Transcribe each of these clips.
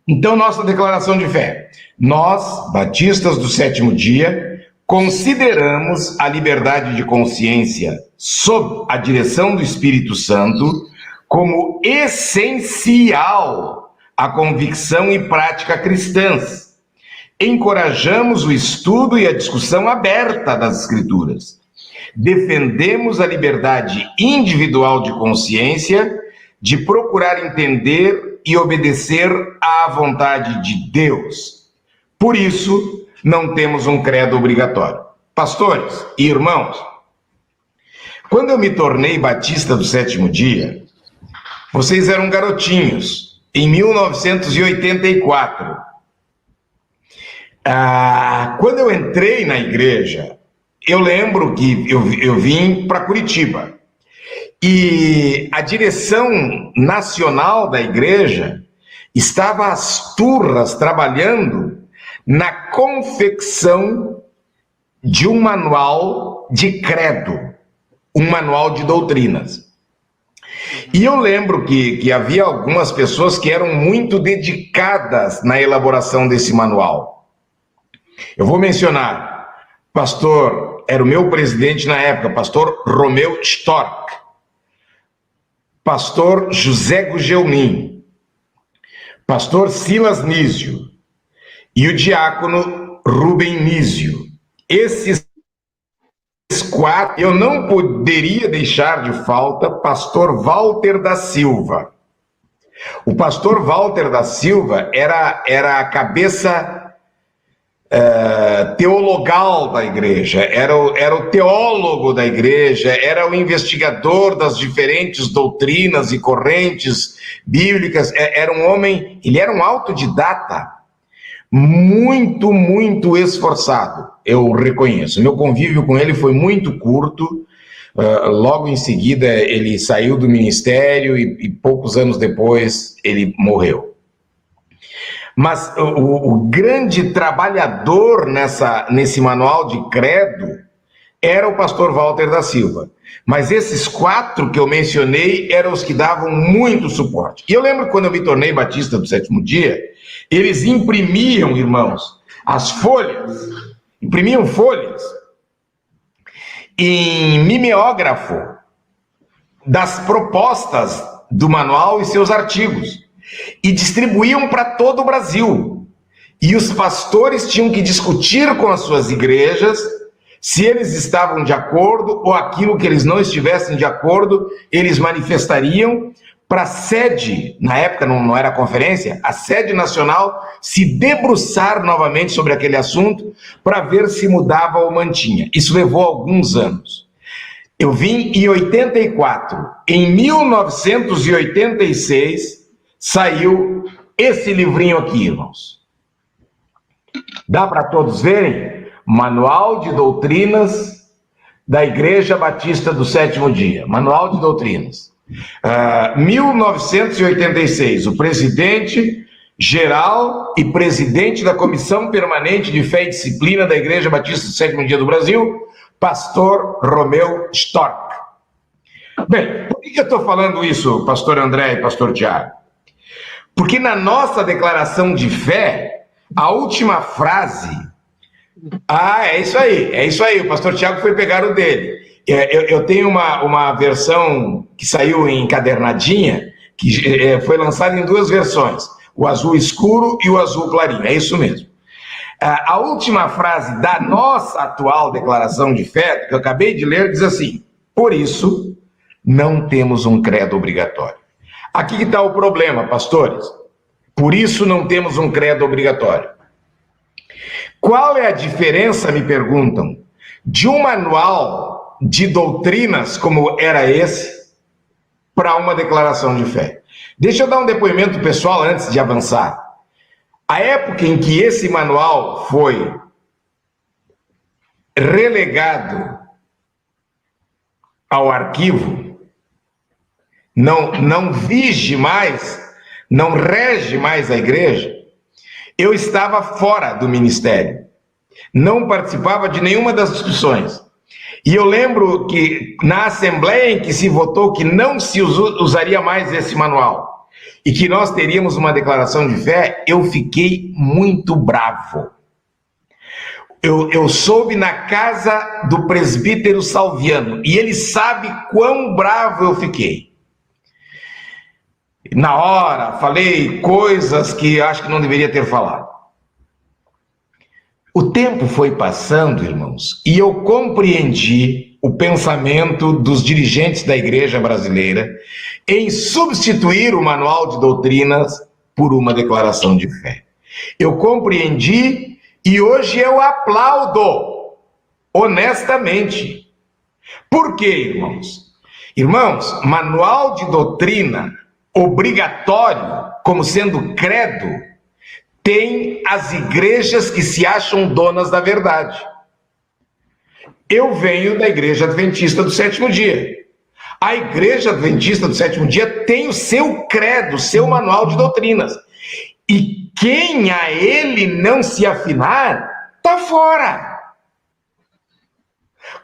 Então, nossa declaração de fé. Nós, batistas do sétimo dia, consideramos a liberdade de consciência sob a direção do Espírito Santo como essencial à convicção e prática cristãs. Encorajamos o estudo e a discussão aberta das Escrituras. Defendemos a liberdade individual de consciência de procurar entender e obedecer à vontade de Deus. Por isso, não temos um credo obrigatório. Pastores e irmãos, quando eu me tornei batista do sétimo dia, vocês eram garotinhos, em 1984. Quando eu entrei na igreja, eu lembro que eu vim para Curitiba. E a direção nacional da igreja estava às turras trabalhando na confecção de um manual de credo, um manual de doutrinas. E eu lembro que havia algumas pessoas que eram muito dedicadas na elaboração desse manual. Eu vou mencionar, era o meu presidente na época, pastor Romeu Storck, pastor José Gugelmin, pastor Silas Nísio e o diácono Rubem Nísio. Esses quatro, eu não poderia deixar de falta pastor Walter da Silva. O pastor Walter da Silva era a cabeça teologal da igreja, era o teólogo da igreja, era o investigador das diferentes doutrinas e correntes bíblicas, era um homem, ele era um autodidata, muito, muito esforçado, eu reconheço. Meu convívio com ele foi muito curto, logo em seguida ele saiu do ministério e poucos anos depois ele morreu. Mas o grande trabalhador nesse manual de credo era o pastor Walter da Silva. Mas esses quatro que eu mencionei eram os que davam muito suporte. E eu lembro quando eu me tornei batista do sétimo dia, eles imprimiam, irmãos, imprimiam folhas em mimeógrafo das propostas do manual e seus artigos. E distribuíam para todo o Brasil. E os pastores tinham que discutir com as suas igrejas se eles estavam de acordo ou aquilo que eles não estivessem de acordo, eles manifestariam para a sede, na época não era conferência, a sede nacional se debruçar novamente sobre aquele assunto para ver se mudava ou mantinha. Isso levou alguns anos. Eu vim em 84. Em 1986... saiu esse livrinho aqui, irmãos. Dá para todos verem? Manual de Doutrinas da Igreja Batista do Sétimo Dia. Manual de Doutrinas. 1986, o presidente geral e presidente da Comissão Permanente de Fé e Disciplina da Igreja Batista do Sétimo Dia do Brasil, pastor Romeu Storck. Bem, por que eu estou falando isso, pastor André e pastor Tiago? Porque na nossa declaração de fé, a última frase... é isso aí, o pastor Tiago foi pegar o dele. Eu tenho uma versão que saiu encadernadinha, que foi lançada em duas versões, o azul escuro e o azul clarinho, é isso mesmo. A última frase da nossa atual declaração de fé, que eu acabei de ler, diz assim: por isso, não temos um credo obrigatório. Aqui que está o problema, pastores. Por isso não temos um credo obrigatório. Qual é a diferença, me perguntam, de um manual de doutrinas como era esse para uma declaração de fé? Deixa eu dar um depoimento pessoal antes de avançar. A época em que esse manual foi relegado ao arquivo, não vige mais, não rege mais a igreja, eu estava fora do ministério, não participava de nenhuma das discussões. E eu lembro que na assembleia em que se votou que não se usaria mais esse manual, e que nós teríamos uma declaração de fé, eu fiquei muito bravo. Eu soube na casa do presbítero Salviano, e ele sabe quão bravo eu fiquei. Na hora, falei coisas que acho que não deveria ter falado. O tempo foi passando, irmãos, e eu compreendi o pensamento dos dirigentes da igreja brasileira em substituir o manual de doutrinas por uma declaração de fé. Eu compreendi e hoje eu aplaudo, honestamente. Por quê, irmãos? Irmãos, manual de doutrina obrigatório, como sendo credo, tem as igrejas que se acham donas da verdade. Eu venho da Igreja Adventista do Sétimo Dia. A Igreja Adventista do Sétimo Dia tem o seu credo, o seu manual de doutrinas. E quem a ele não se afinar, está fora.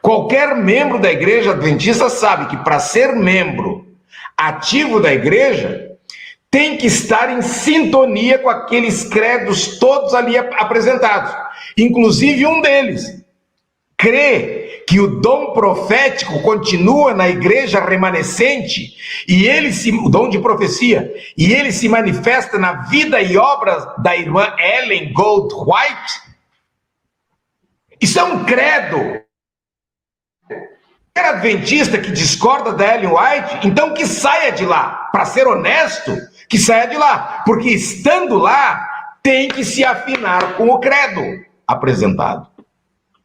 Qualquer membro da Igreja Adventista sabe que para ser membro ativo da igreja, tem que estar em sintonia com aqueles credos todos ali apresentados. Inclusive um deles crê que o dom profético continua na igreja remanescente, e o dom de profecia, e ele se manifesta na vida e obras da irmã Ellen Goldwhite. Isso é um credo. Qualquer adventista que discorda da Ellen White, então que saia de lá. Para ser honesto, que saia de lá. Porque estando lá, tem que se afinar com o credo apresentado.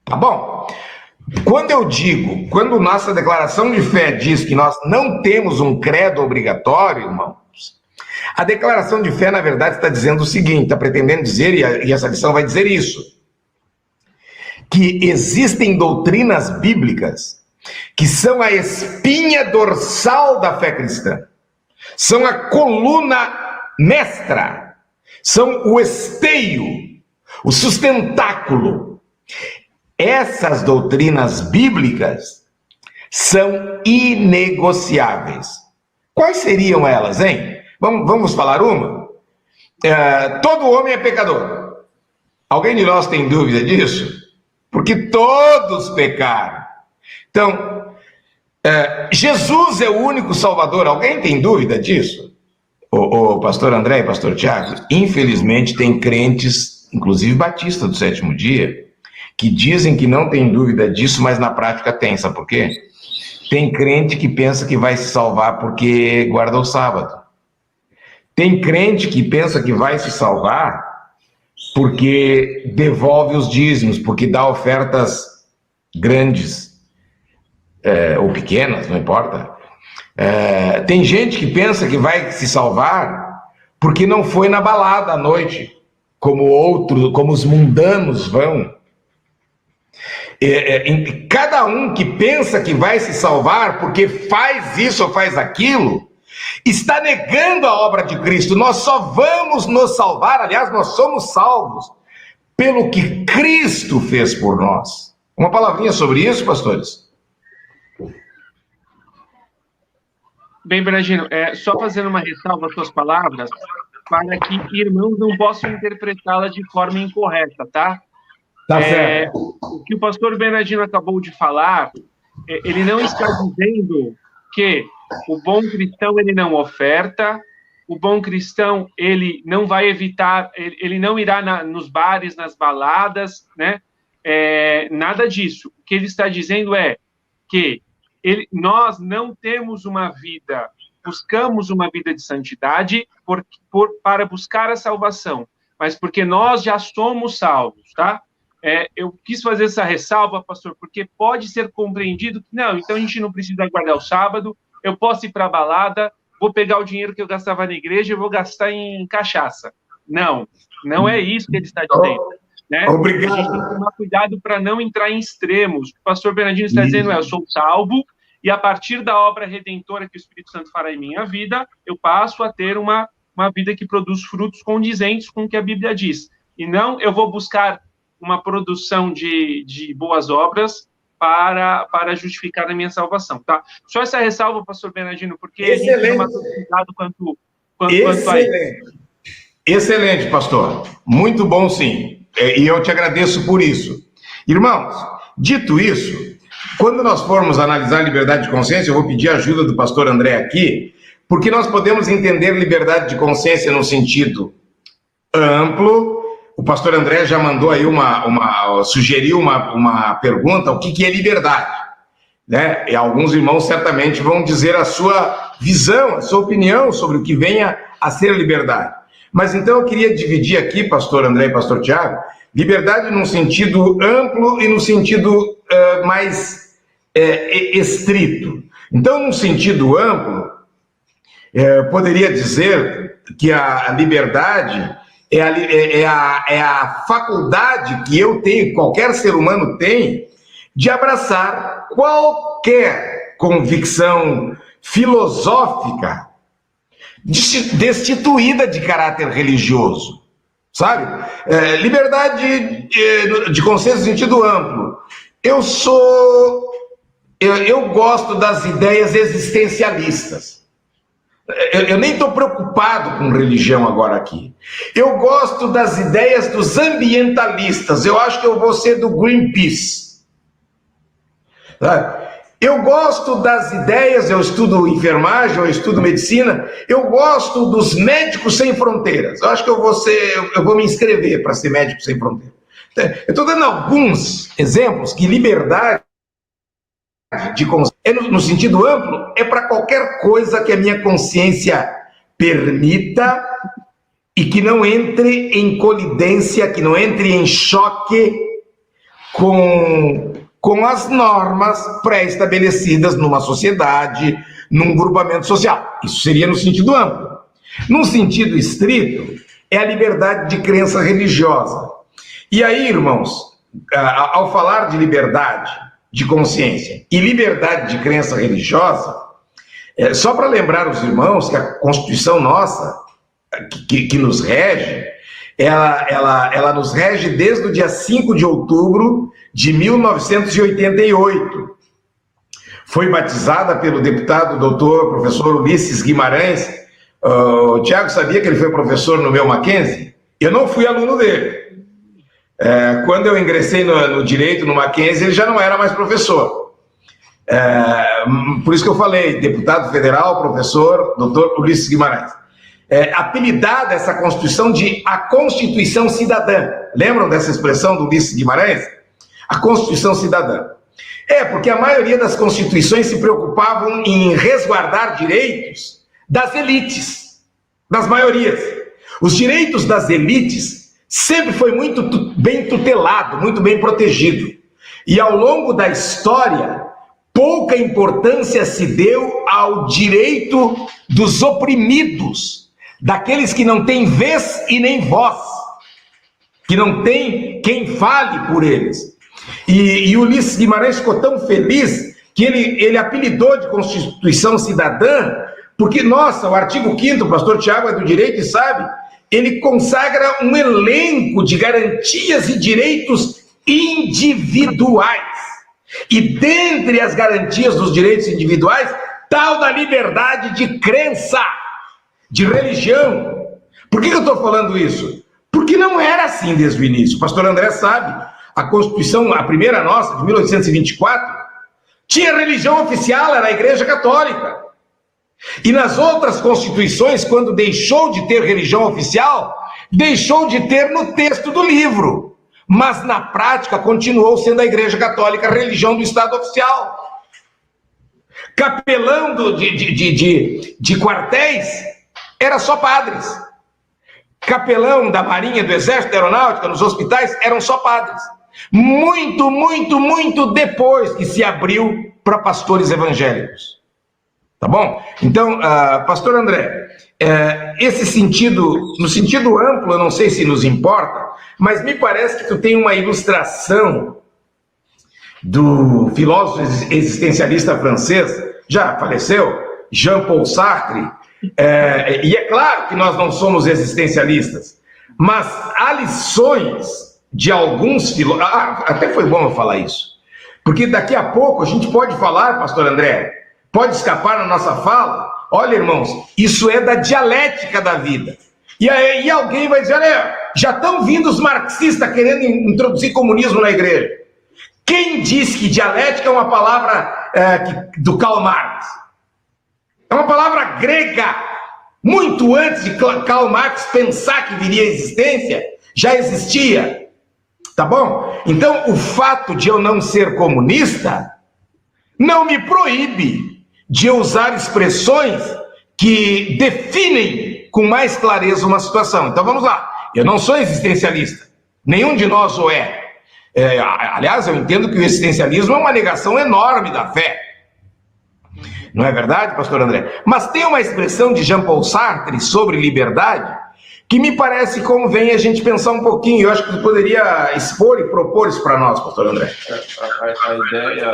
Tá bom? Quando nossa declaração de fé diz que nós não temos um credo obrigatório, irmãos, a declaração de fé, na verdade, está dizendo o seguinte, está pretendendo dizer, e essa lição vai dizer isso, que existem doutrinas bíblicas que são a espinha dorsal da fé cristã, são a coluna mestra, são o esteio, o sustentáculo. Essas doutrinas bíblicas são inegociáveis. Quais seriam elas, hein? Vamos falar uma? Todo homem é pecador. Alguém de nós tem dúvida disso? Porque todos pecaram. Então, Jesus é o único Salvador. Alguém tem dúvida disso? O pastor André e pastor Tiago, infelizmente tem crentes, inclusive batista do Sétimo Dia, que dizem que não tem dúvida disso, mas na prática tem. Sabe por quê? Tem crente que pensa que vai se salvar porque guarda o sábado. Tem crente que pensa que vai se salvar porque devolve os dízimos, porque dá ofertas grandes, ou pequenas, não importa. Tem gente que pensa que vai se salvar porque não foi na balada à noite, como os mundanos vão. Cada um que pensa que vai se salvar porque faz isso ou faz aquilo, está negando a obra de Cristo. Nós só vamos nos salvar, aliás, nós somos salvos pelo que Cristo fez por nós. Uma palavrinha sobre isso, pastores? Bem, Bernardino, só fazendo uma ressalva às suas palavras, para que irmãos não possam interpretá-la de forma incorreta, tá? Tá certo. O que o pastor Bernardino acabou de falar, ele não está dizendo que o bom cristão ele não oferta, o bom cristão ele não vai evitar, ele não irá nos bares, nas baladas, né? Nada disso. O que ele está dizendo é que nós não temos uma vida, buscamos uma vida de santidade para buscar a salvação, mas porque nós já somos salvos, tá? Eu quis fazer essa ressalva, pastor, porque pode ser compreendido que, não, então a gente não precisa guardar o sábado, eu posso ir para a balada, vou pegar o dinheiro que eu gastava na igreja e vou gastar em cachaça. Não é isso que ele está dizendo. Né? Obrigado. A gente tem que tomar cuidado para não entrar em extremos. O pastor Bernardino está dizendo, eu sou salvo, e a partir da obra redentora que o Espírito Santo fará em minha vida, eu passo a ter uma vida que produz frutos condizentes com o que a Bíblia diz. E não eu vou buscar uma produção de boas obras para justificar a minha salvação, tá? Só essa ressalva, pastor Bernardino, porque a gente tem que tomar cuidado quanto a isso. Excelente, pastor. Muito bom, sim. E eu te agradeço por isso. Irmãos, dito isso, quando nós formos analisar liberdade de consciência, eu vou pedir a ajuda do pastor André aqui, porque nós podemos entender liberdade de consciência no sentido amplo. O pastor André já mandou aí sugeriu uma pergunta, o que é liberdade? Né? E alguns irmãos certamente vão dizer a sua visão, a sua opinião sobre o que venha a ser liberdade. Mas então eu queria dividir aqui, pastor André e pastor Tiago, liberdade num sentido amplo e no sentido mais estrito. Então, num sentido amplo, poderia dizer que a liberdade é a faculdade que eu tenho, qualquer ser humano tem, de abraçar qualquer convicção filosófica destituída de caráter religioso, sabe? Liberdade de consciência no sentido amplo. Eu gosto das ideias existencialistas. Eu nem estou preocupado com religião agora aqui. Eu gosto das ideias dos ambientalistas. Eu acho que eu vou ser do Greenpeace. Sabe? Eu gosto das ideias, eu estudo enfermagem, eu estudo medicina, eu gosto dos médicos sem fronteiras. Eu acho que eu vou me inscrever para ser médico sem fronteiras. Eu estou dando alguns exemplos que liberdade de consciência, no sentido amplo, é para qualquer coisa que a minha consciência permita e que não entre em colidência, que não entre em choque com as normas pré-estabelecidas numa sociedade, num grupamento social. Isso seria no sentido amplo. No sentido estrito, é a liberdade de crença religiosa. E aí, irmãos, ao falar de liberdade de consciência e liberdade de crença religiosa, só para lembrar os irmãos que a Constituição nossa, que nos rege, ela nos rege desde o dia 5 de outubro de 1988. Foi batizada pelo deputado doutor professor Ulisses Guimarães. O Tiago sabia que ele foi professor no meu Mackenzie? Eu não fui aluno dele. Quando eu ingressei no direito, no Mackenzie, ele já não era mais professor. Por isso que eu falei, deputado federal, professor, doutor Ulisses Guimarães. Apelidada essa Constituição de a Constituição Cidadã. Lembram dessa expressão do Ulisses Guimarães? A Constituição Cidadã. Porque a maioria das constituições se preocupavam em resguardar direitos das elites, das maiorias. Os direitos das elites sempre foi muito bem tutelado, muito bem protegido. E ao longo da história, pouca importância se deu ao direito dos oprimidos, daqueles que não têm vez e nem voz, que não tem quem fale por eles. E Ulisses Guimarães ficou tão feliz que ele apelidou de Constituição Cidadã, porque, nossa, o artigo 5º, o pastor Tiago é do direito e sabe, ele consagra um elenco de garantias e direitos individuais. E dentre as garantias dos direitos individuais, tal da liberdade de crença, de religião. Por que eu estou falando isso? Porque não era assim desde o início. O pastor André sabe, a Constituição, a primeira nossa, de 1824, tinha religião oficial, era a Igreja Católica. E nas outras constituições, quando deixou de ter religião oficial, deixou de ter no texto do livro. Mas na prática continuou sendo a Igreja Católica a religião do Estado oficial. Capelão de quartéis era só padres. Capelão da Marinha, do Exército, da Aeronáutica, nos hospitais, eram só padres. Muito, muito, muito depois que se abriu para pastores evangélicos. Tá bom? Então, pastor André, esse sentido, no sentido amplo, eu não sei se nos importa, mas me parece que tu tem uma ilustração do filósofo existencialista francês, já faleceu, Jean-Paul Sartre, e é claro que nós não somos existencialistas, mas há lições de alguns filósofos, até foi bom eu falar isso, porque daqui a pouco a gente pode falar, pastor André, pode escapar na nossa fala, Olha, irmãos, isso é da dialética da vida. E aí alguém vai dizer, olha, já estão vindo os marxistas querendo introduzir comunismo na igreja. Quem diz que dialética é uma palavra do Karl Marx? É uma palavra grega. Muito antes de Karl Marx pensar que viria à existência, já existia. Tá bom? Então, o fato de eu não ser comunista não me proíbe de eu usar expressões que definem com mais clareza uma situação. Então, vamos lá. Eu não sou existencialista. Nenhum de nós o é. Aliás, eu entendo que o existencialismo é uma negação enorme da fé. Não é verdade, pastor André? Mas tem uma expressão de Jean-Paul Sartre sobre liberdade que me parece convém a gente pensar um pouquinho. Eu acho que tu poderia expor e propor isso para nós, pastor André. A ideia,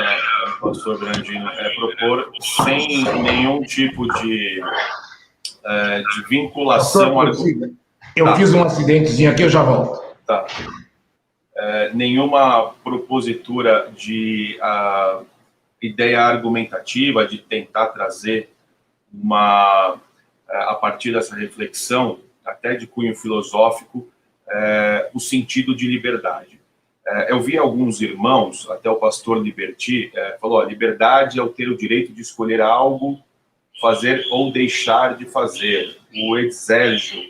pastor Brandino, é propor sem nenhum tipo de vinculação... Eu fiz um acidentezinho aqui, eu já volto. Tá. Nenhuma propositura de ideia argumentativa, de tentar trazer a partir dessa reflexão, até de cunho filosófico, o sentido de liberdade. Eu vi alguns irmãos, até o pastor Liberty, falou, liberdade é o ter o direito de escolher algo, fazer ou deixar de fazer. O Ed Sérgio,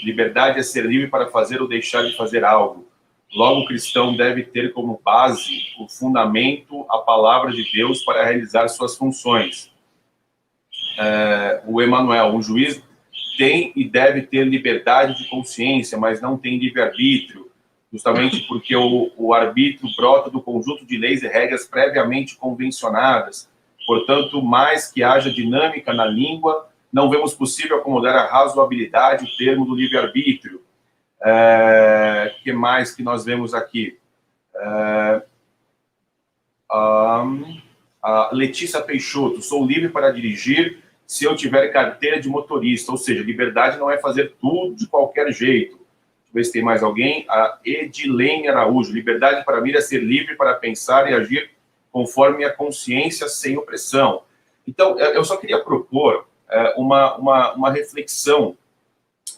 liberdade é ser livre para fazer ou deixar de fazer algo. Logo, o cristão deve ter como base o fundamento, a palavra de Deus para realizar suas funções. O Emmanuel, um juiz tem e deve ter liberdade de consciência, mas não tem livre-arbítrio, justamente porque o arbítrio brota do conjunto de leis e regras previamente convencionadas. Portanto, mais que haja dinâmica na língua, não vemos possível acomodar a razoabilidade, o termo do livre-arbítrio. Que mais que nós vemos aqui? A Letícia Peixoto, sou livre para dirigir se eu tiver carteira de motorista, ou seja, liberdade não é fazer tudo de qualquer jeito. Deixa eu ver se tem mais alguém. A Edilene Araújo, liberdade para mim é ser livre para pensar e agir conforme a consciência sem opressão. Então, eu só queria propor uma reflexão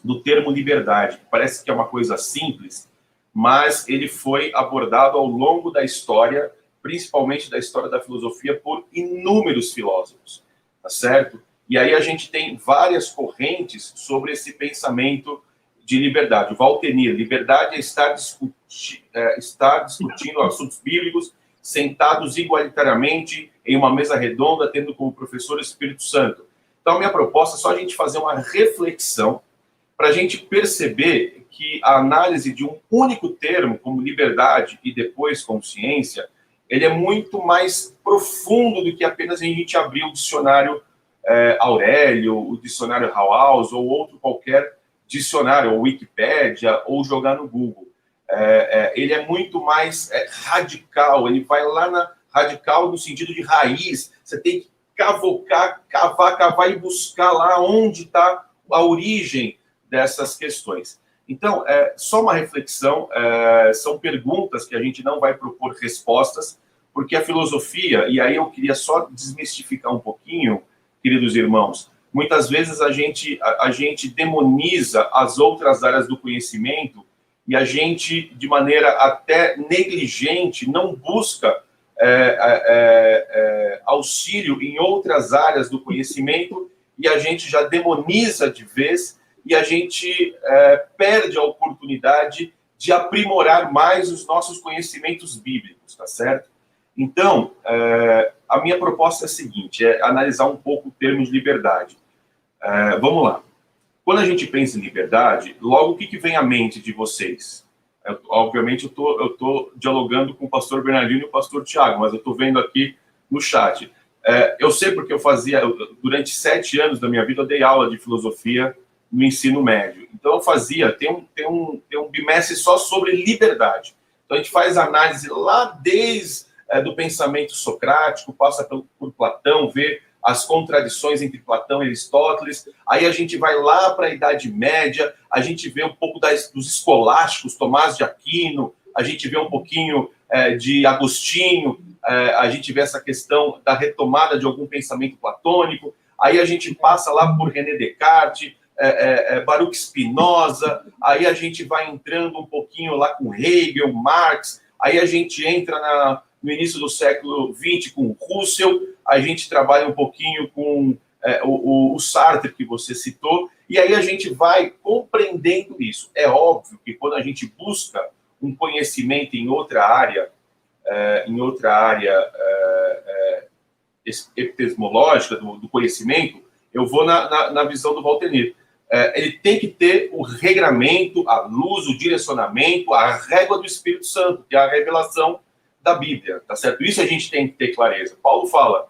do termo liberdade. Parece que é uma coisa simples, mas ele foi abordado ao longo da história, principalmente da história da filosofia, por inúmeros filósofos, tá certo? E aí a gente tem várias correntes sobre esse pensamento de liberdade. O Valtenir, liberdade é estar discutindo assuntos bíblicos, sentados igualitariamente em uma mesa redonda, tendo como professor o Espírito Santo. Então, a minha proposta é só a gente fazer uma reflexão para a gente perceber que a análise de um único termo, como liberdade e depois consciência, ele é muito mais profundo do que apenas a gente abrir o dicionário Aurélio, o dicionário Hauhaus ou outro qualquer dicionário, ou Wikipédia, ou jogar no Google. Ele é muito mais radical, ele vai lá na radical no sentido de raiz. Você tem que cavar e buscar lá onde está a origem dessas questões. Então, só uma reflexão, são perguntas que a gente não vai propor respostas, porque a filosofia, e aí eu queria só desmistificar um pouquinho, queridos irmãos, muitas vezes a gente demoniza as outras áreas do conhecimento e a gente, de maneira até negligente, não busca auxílio em outras áreas do conhecimento e a gente já demoniza de vez e a gente perde a oportunidade de aprimorar mais os nossos conhecimentos bíblicos, tá certo? Então, a minha proposta é a seguinte, analisar um pouco o termo de liberdade. Vamos lá. Quando a gente pensa em liberdade, logo o que vem à mente de vocês? Obviamente, eu estou dialogando com o pastor Bernardino e o pastor Tiago, mas eu estou vendo aqui no chat. Eu sei porque durante 7 anos da minha vida, eu dei aula de filosofia no ensino médio. Então, tem um bimestre só sobre liberdade. Então, a gente faz análise lá desde do pensamento socrático, passa por Platão, vê as contradições entre Platão e Aristóteles, aí a gente vai lá para a Idade Média, a gente vê um pouco dos escolásticos, Tomás de Aquino, a gente vê um pouquinho de Agostinho, a gente vê essa questão da retomada de algum pensamento platônico, aí a gente passa lá por René Descartes, Baruch Spinoza, aí a gente vai entrando um pouquinho lá com Hegel, Marx, aí a gente entra no início do século XX com Russell, a gente trabalha um pouquinho com o Sartre, que você citou, e aí a gente vai compreendendo isso. É óbvio que quando a gente busca um conhecimento em outra área epistemológica do conhecimento, eu vou na visão do Walter Nir. Ele tem que ter o regramento, a luz, o direcionamento, a régua do Espírito Santo, que é a revelação da Bíblia, tá certo? Isso a gente tem que ter clareza. Paulo fala,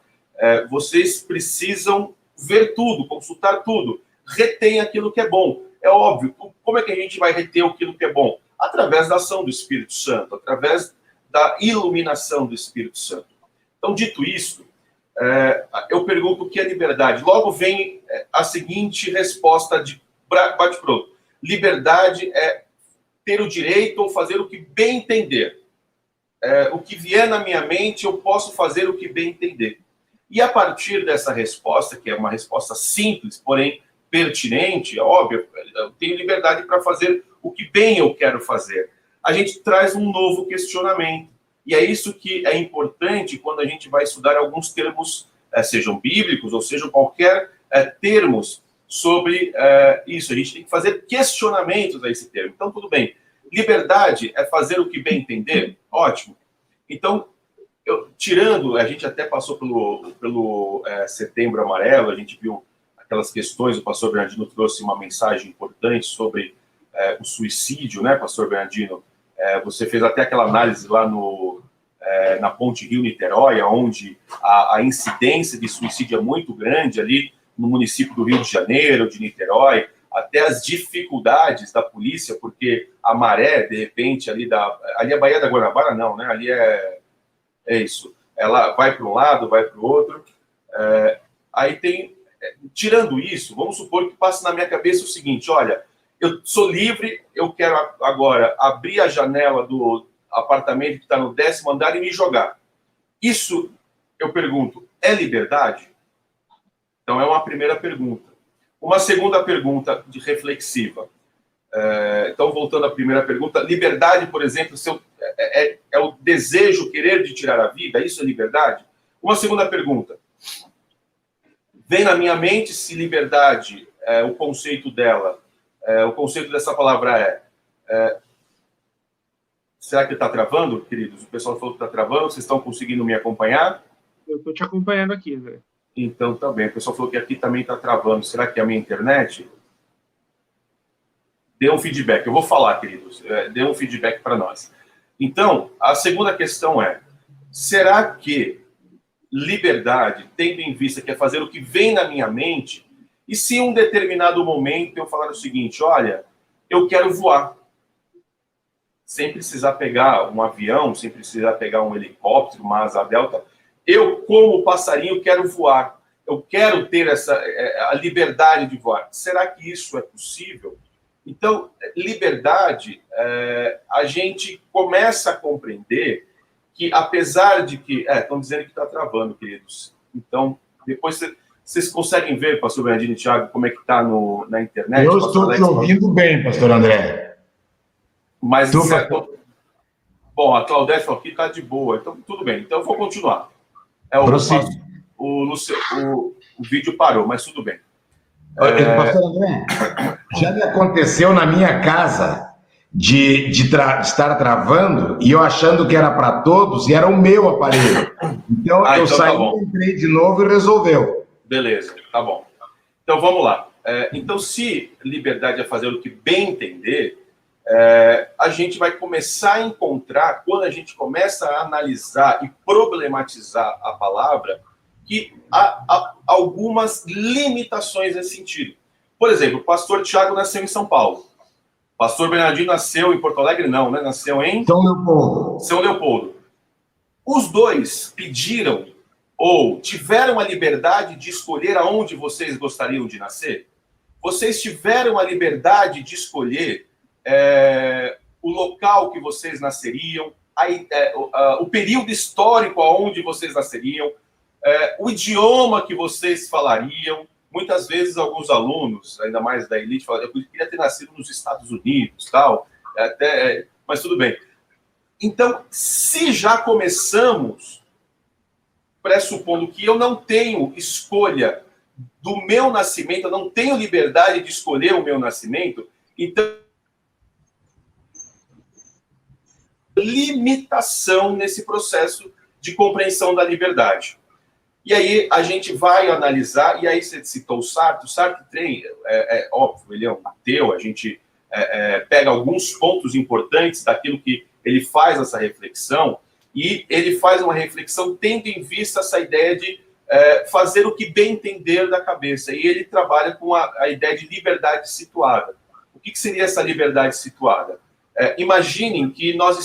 vocês precisam ver tudo, consultar tudo, retém aquilo que é bom. É óbvio, como é que a gente vai reter aquilo que é bom? Através da ação do Espírito Santo, através da iluminação do Espírito Santo. Então, dito isso, eu pergunto o que é liberdade. Logo vem a seguinte resposta de bate-pronto. Liberdade é ter o direito ou fazer o que bem entender. O que vier na minha mente, eu posso fazer o que bem entender. E a partir dessa resposta, que é uma resposta simples, porém pertinente, é óbvio, eu tenho liberdade para fazer o que bem eu quero fazer. A gente traz um novo questionamento. E é isso que é importante quando a gente vai estudar alguns termos, sejam bíblicos ou sejam qualquer termos sobre isso. A gente tem que fazer questionamentos a esse termo. Então, tudo bem. Liberdade é fazer o que bem entender? Ótimo. Então, tirando, a gente até passou pelo Setembro Amarelo, a gente viu aquelas questões, o pastor Bernardino trouxe uma mensagem importante sobre o suicídio, né, pastor Bernardino? Você fez até aquela análise lá na Ponte Rio-Niterói, onde a incidência de suicídio é muito grande ali no município do Rio de Janeiro, de Niterói, até as dificuldades da polícia, porque a maré, de repente, ali é a Baía da Guanabara, não, né? Ali é isso. Ela vai para um lado, vai para o outro. Aí tem... tirando isso, vamos supor que passe na minha cabeça o seguinte, olha, eu sou livre, eu quero agora abrir a janela do apartamento que está no 10º andar e me jogar. Isso, eu pergunto, é liberdade? Então, é uma primeira pergunta. Uma segunda pergunta reflexiva. Então, voltando à primeira pergunta, liberdade, por exemplo, é o desejo, o querer de tirar a vida? Isso é liberdade? Uma segunda pergunta. Vem na minha mente se liberdade, o conceito dela, o conceito dessa palavra será que está travando, queridos? O pessoal falou que está travando, vocês estão conseguindo me acompanhar? Eu estou te acompanhando aqui, André. Então, tá bem. O pessoal falou que aqui também está travando. Será que é a minha internet? Dê um feedback. Eu vou falar, queridos. Dê um feedback para nós. Então, a segunda questão é, será que liberdade, tendo em vista que é fazer o que vem na minha mente, e se em um determinado momento eu falar o seguinte, olha, eu quero voar, sem precisar pegar um avião, sem precisar pegar um helicóptero, uma asa delta, eu, como passarinho, quero voar, eu quero ter a liberdade de voar. Será que isso é possível? Então, liberdade, a gente começa a compreender que, apesar de que... estão dizendo que está travando, queridos. Então, depois vocês conseguem ver, pastor Bernardino e Thiago, como é que está na internet? Eu estou te ouvindo bem, pastor André. Mas, bom, a Claudete falou que está de boa, então tudo bem. Então, eu vou continuar. O vídeo parou, mas tudo bem. Pastor André, já me aconteceu na minha casa de estar travando e eu achando que era para todos e era o meu aparelho. Então, eu saí, entrei de novo e resolveu. Beleza, tá bom. Então, vamos lá. Então, se liberdade é fazer o que bem entender, a gente vai começar a encontrar, quando a gente começa a analisar e problematizar a palavra, que há algumas limitações nesse sentido. Por exemplo, o pastor Thiago nasceu em São Paulo. O pastor Bernardino nasceu em Porto Alegre? Não, né? Nasceu em... São Leopoldo. São Leopoldo. Os dois pediram ou tiveram a liberdade de escolher aonde vocês gostariam de nascer? Vocês tiveram a liberdade de escolher o local que vocês nasceriam, o período histórico aonde vocês nasceriam, o idioma que vocês falariam. Muitas vezes alguns alunos, ainda mais da elite, falam: eu queria ter nascido nos Estados Unidos, tal, mas tudo bem. Então, se já começamos pressupondo que eu não tenho escolha do meu nascimento, eu não tenho liberdade de escolher o meu nascimento, então limitação nesse processo de compreensão da liberdade. E aí a gente vai analisar, e aí você citou o Sartre. O Sartre tem, óbvio, ele é um ateu, a gente pega alguns pontos importantes daquilo que ele faz essa reflexão, e ele faz uma reflexão tendo em vista essa ideia de fazer o que bem entender da cabeça, e ele trabalha com a ideia de liberdade situada. O que seria essa liberdade situada? Imaginem que nós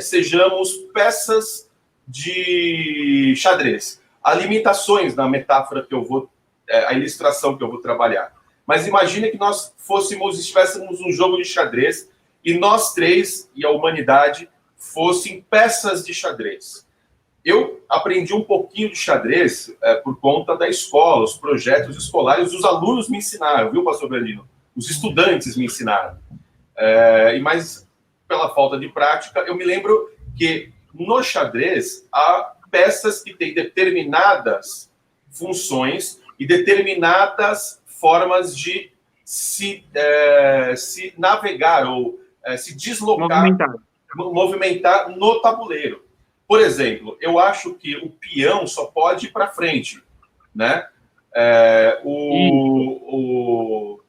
sejamos peças de xadrez. Há limitações na metáfora que eu vou, a ilustração que eu vou trabalhar. Mas imagine que nós estivéssemos um jogo de xadrez e nós três e a humanidade fossem peças de xadrez. Eu aprendi um pouquinho de xadrez por conta da escola, os projetos escolares, os alunos me ensinaram, viu, pastor Brandino? Os estudantes me ensinaram. Mas, pela falta de prática, eu me lembro que no xadrez há peças que têm determinadas funções e determinadas formas de se navegar ou se deslocar, movimentar no tabuleiro. Por exemplo, eu acho que o peão só pode ir para frente, né? Como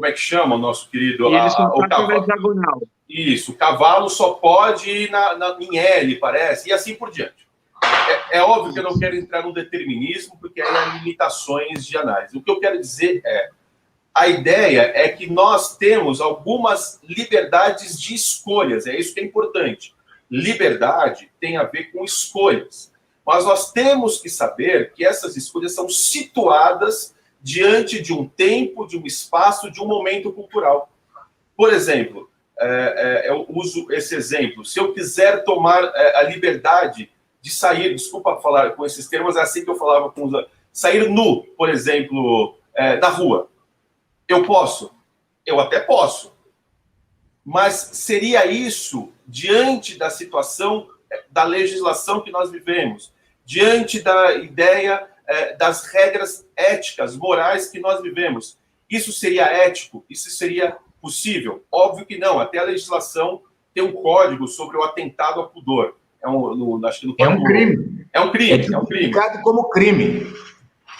é que chama o nosso querido? O cavalo. Diagonal. Isso, o cavalo só pode ir em L, parece, e assim por diante. É óbvio que eu não quero entrar no determinismo, porque há limitações de análise. O que eu quero dizer a ideia é que nós temos algumas liberdades de escolhas, é isso que é importante. Liberdade tem a ver com escolhas, mas nós temos que saber que essas escolhas são situadas diante de um tempo, de um espaço, de um momento cultural. Por exemplo, eu uso esse exemplo, se eu quiser tomar a liberdade de sair, desculpa falar com esses termos, é assim que eu falava com os... Sair nu, por exemplo, na rua. Eu posso? Eu até posso. Mas seria isso diante da situação, da legislação que nós vivemos, diante da ideia das regras éticas, morais que nós vivemos. Isso seria ético? Isso seria possível? Óbvio que não. Até a legislação tem um código sobre o atentado ao pudor. Acho que é um crime. É um crime. É tipificado como crime.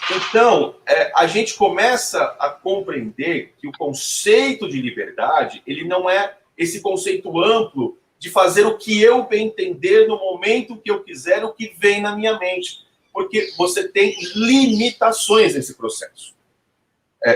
Então, a gente começa a compreender que o conceito de liberdade, ele não é esse conceito amplo de fazer o que eu bem entender no momento que eu quiser, o que vem na minha mente. Porque você tem limitações nesse processo.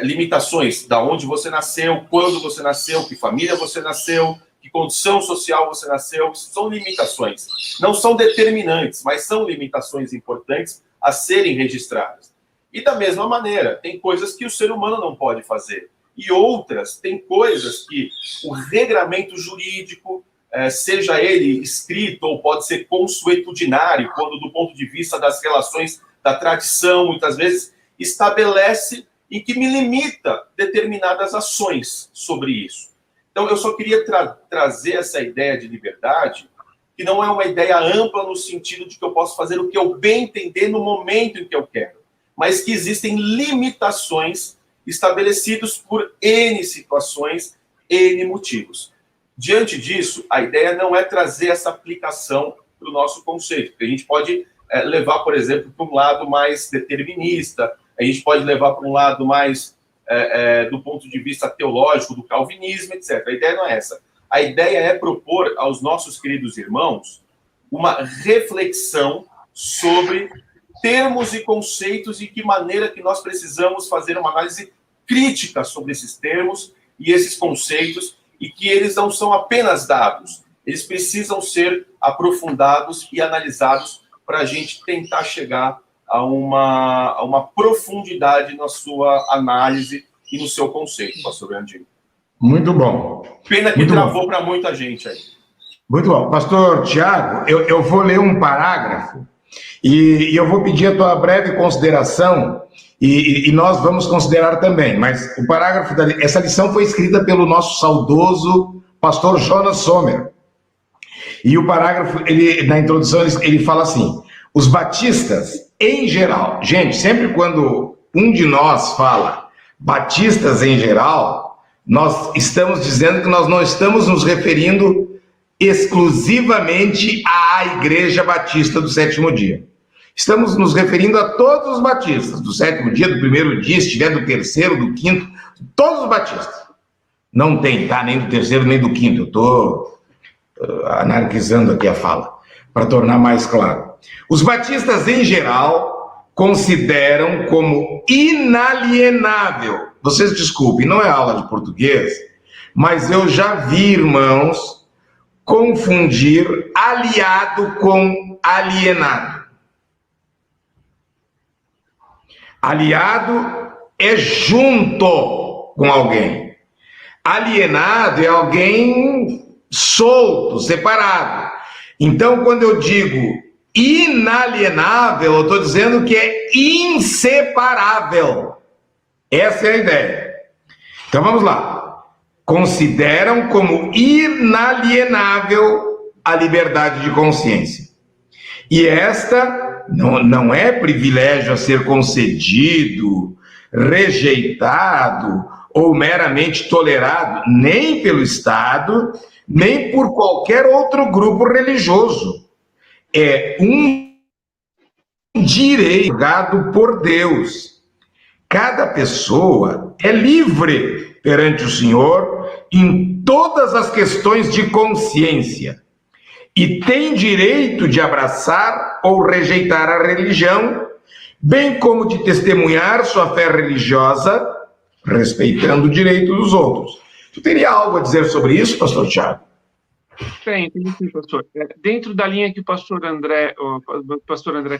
Limitações da onde você nasceu, quando você nasceu, que família você nasceu, que condição social você nasceu. São limitações. Não são determinantes, mas são limitações importantes a serem registradas. E da mesma maneira, tem coisas que o ser humano não pode fazer. E outras, tem coisas que o regramento jurídico, seja ele escrito ou pode ser consuetudinário, quando do ponto de vista das relações da tradição, muitas vezes, estabelece e que me limita determinadas ações sobre isso. Então, eu só queria trazer essa ideia de liberdade, que não é uma ideia ampla no sentido de que eu posso fazer o que eu bem entender no momento em que eu quero, mas que existem limitações estabelecidas por N situações, N motivos. Diante disso, a ideia não é trazer essa aplicação para o nosso conceito, porque a gente pode levar, por exemplo, para um lado mais determinista, a gente pode levar para um lado mais do ponto de vista teológico, do calvinismo, etc. A ideia não é essa. A ideia é propor aos nossos queridos irmãos uma reflexão sobre termos e conceitos e que maneira que nós precisamos fazer uma análise crítica sobre esses termos e esses conceitos, e que eles não são apenas dados, eles precisam ser aprofundados e analisados para a gente tentar chegar a uma profundidade na sua análise e no seu conceito, pastor Brandinho. Muito bom. Pena que travou para muita gente aí. Muito bom. Pastor Tiago, eu vou ler um parágrafo e eu vou pedir a tua breve consideração e nós vamos considerar também, mas o parágrafo, essa lição foi escrita pelo nosso saudoso pastor Jonas Sommer. E o parágrafo, na introdução, ele fala assim: os batistas, em geral, gente, sempre quando um de nós fala batistas em geral, nós estamos dizendo que nós não estamos nos referindo exclusivamente à Igreja Batista do Sétimo Dia. Estamos nos referindo a todos os batistas, do sétimo dia, do primeiro dia, se tiver do terceiro, do quinto, todos os batistas. Não tem, tá? Nem do terceiro, nem do quinto. Eu estou anarquizando aqui a fala, para tornar mais claro. Os batistas, em geral, consideram como inalienável. Vocês desculpem, não é aula de português, mas eu já vi irmãos confundir aliado com alienado. Aliado é junto com alguém. Alienado é alguém solto, separado. Então, quando eu digo inalienável, eu estou dizendo que é inseparável. Essa é a ideia. Então, vamos lá. Consideram como inalienável a liberdade de consciência. E esta não é privilégio a ser concedido, rejeitado ou meramente tolerado, nem pelo Estado, nem por qualquer outro grupo religioso. É um direito dado por Deus. Cada pessoa é livre perante o Senhor em todas as questões de consciência e tem direito de abraçar ou rejeitar a religião, bem como de testemunhar sua fé religiosa, respeitando o direito dos outros. Tu teria algo a dizer sobre isso, pastor Tiago? Tem sim, pastor. Dentro da linha que o pastor André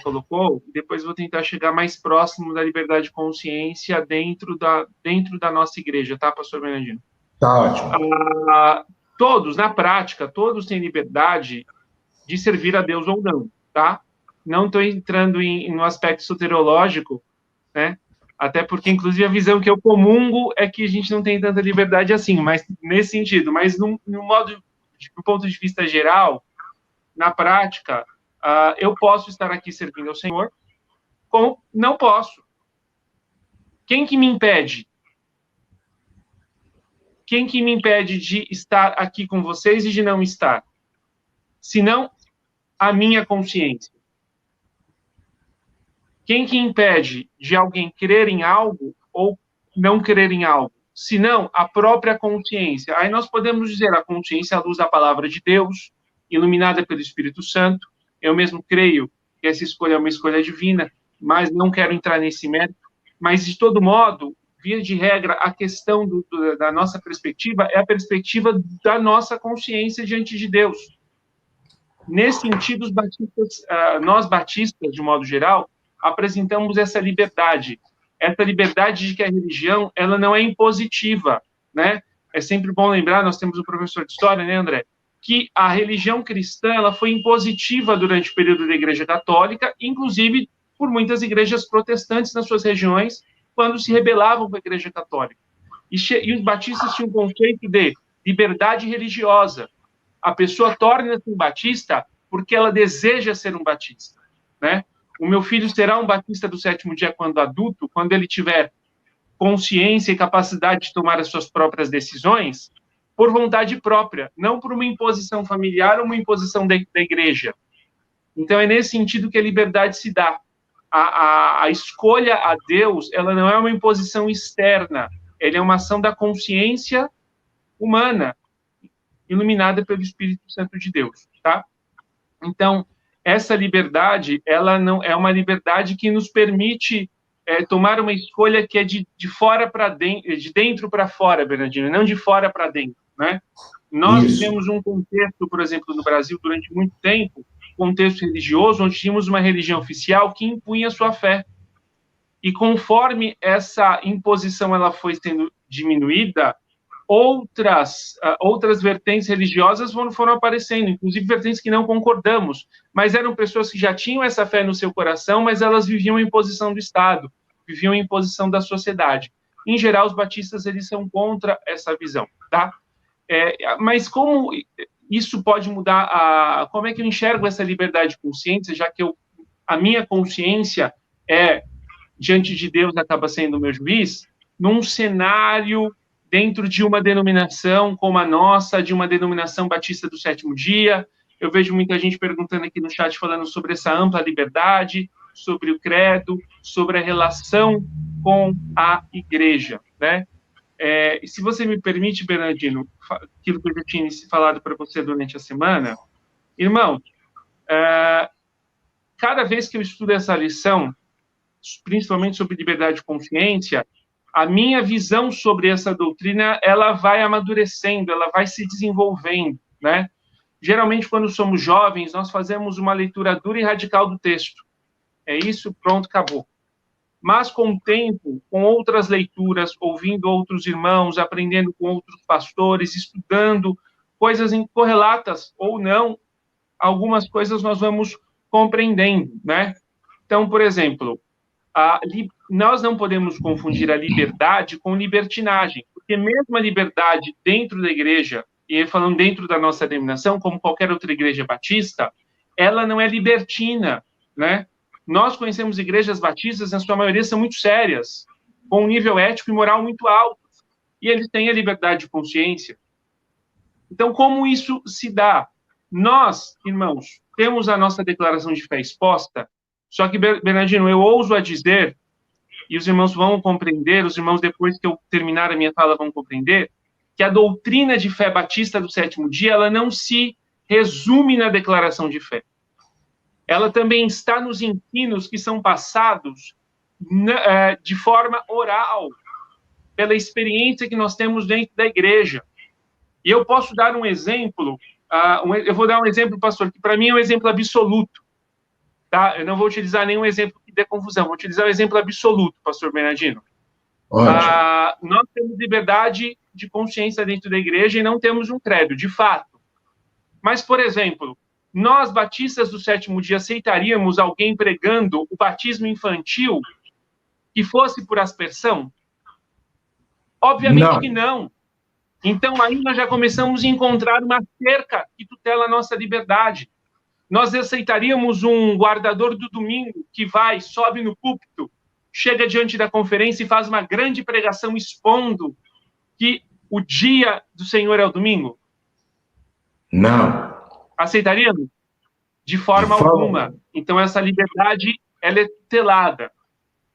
colocou, depois vou tentar chegar mais próximo da liberdade de consciência dentro da nossa igreja, tá, pastor Bernardino? Tá ótimo. Todos, na prática, todos têm liberdade de servir a Deus ou não, tá? Não estou entrando no aspecto soteriológico, né? Até porque, inclusive, a visão que eu comungo é que a gente não tem tanta liberdade assim, mas nesse sentido. Mas, no ponto de vista geral, na prática, eu posso estar aqui servindo ao Senhor, como não posso. Quem que me impede? Quem que me impede de estar aqui com vocês e de não estar? Senão a minha consciência. Quem que impede de alguém crer em algo ou não crer em algo? Senão a própria consciência. Aí nós podemos dizer, a consciência é a luz da palavra de Deus, iluminada pelo Espírito Santo. Eu mesmo creio que essa escolha é uma escolha divina, mas não quero entrar nesse mérito. Mas, de todo modo, via de regra, a questão da nossa perspectiva é a perspectiva da nossa consciência diante de Deus. Nesse sentido, nós batistas, de modo geral, apresentamos essa liberdade de que a religião ela não é impositiva, né? É sempre bom lembrar, nós temos um professor de história, né, André, que a religião cristã ela foi impositiva durante o período da Igreja Católica, inclusive por muitas igrejas protestantes nas suas regiões, quando se rebelavam com a Igreja Católica. E os batistas tinham um conceito de liberdade religiosa. A pessoa torna-se um batista porque ela deseja ser um batista, né? O meu filho será um batista do sétimo dia quando adulto, quando ele tiver consciência e capacidade de tomar as suas próprias decisões, por vontade própria, não por uma imposição familiar ou uma imposição da igreja. Então, é nesse sentido que a liberdade se dá. A escolha a Deus, ela não é uma imposição externa, ela é uma ação da consciência humana, iluminada pelo Espírito Santo de Deus, tá? Então, essa liberdade, ela não é uma liberdade que nos permite tomar uma escolha que é de fora para dentro, de dentro para fora, Bernardino, não de fora para dentro, né? Nós tivemos um contexto, por exemplo, no Brasil, durante muito tempo, contexto religioso, onde tínhamos uma religião oficial que impunha a sua fé. E conforme essa imposição ela foi sendo diminuída, outras vertentes religiosas foram aparecendo, inclusive vertentes que não concordamos, mas eram pessoas que já tinham essa fé no seu coração, mas elas viviam em posição do Estado, viviam em posição da sociedade. Em geral, os batistas, eles são contra essa visão, tá? Mas como isso pode mudar, como é que eu enxergo essa liberdade de consciência, já que a minha consciência diante de Deus, acaba sendo o meu juiz, num cenário dentro de uma denominação como a nossa, de uma denominação batista do sétimo dia. Eu vejo muita gente perguntando aqui no chat, falando sobre essa ampla liberdade, sobre o credo, sobre a relação com a igreja, né? Se você me permite, Bernardino, aquilo que eu já tinha falado para você durante a semana, irmão, cada vez que eu estudo essa lição, principalmente sobre liberdade de consciência, a minha visão sobre essa doutrina, ela vai amadurecendo, ela vai se desenvolvendo, né? Geralmente, quando somos jovens, nós fazemos uma leitura dura e radical do texto. É isso, pronto, acabou. Mas, com o tempo, com outras leituras, ouvindo outros irmãos, aprendendo com outros pastores, estudando coisas correlatas ou não, algumas coisas nós vamos compreendendo, né? Então, por exemplo, nós não podemos confundir a liberdade com libertinagem, porque mesmo a liberdade dentro da igreja, e falando dentro da nossa denominação, como qualquer outra igreja batista, ela não é libertina, né? Nós conhecemos igrejas batistas, na sua maioria são muito sérias, com um nível ético e moral muito alto, e eles têm a liberdade de consciência. Então, como isso se dá? Nós, irmãos, temos a nossa declaração de fé exposta. Só que, Bernardino, eu ouso a dizer, e os irmãos vão compreender, os irmãos, depois que eu terminar a minha fala, vão compreender, que a doutrina de fé batista do sétimo dia, ela não se resume na declaração de fé. Ela também está nos ensinos que são passados de forma oral, pela experiência que nós temos dentro da igreja. E eu posso dar um exemplo, eu vou dar um exemplo, pastor, que para mim é um exemplo absoluto. Tá? Eu não vou utilizar nenhum exemplo que dê confusão, vou utilizar um exemplo absoluto, pastor Bernardino. Nós temos liberdade de consciência dentro da igreja e não temos um credo, de fato. Mas, por exemplo, nós, batistas do sétimo dia, aceitaríamos alguém pregando o batismo infantil que fosse por aspersão? Obviamente que não. Então, aí nós já começamos a encontrar uma cerca que tutela a nossa liberdade. Nós aceitaríamos um guardador do domingo que sobe no púlpito, chega diante da conferência e faz uma grande pregação expondo que o dia do Senhor é o domingo? Não. Aceitaríamos? De forma alguma. Então, essa liberdade, ela é tutelada.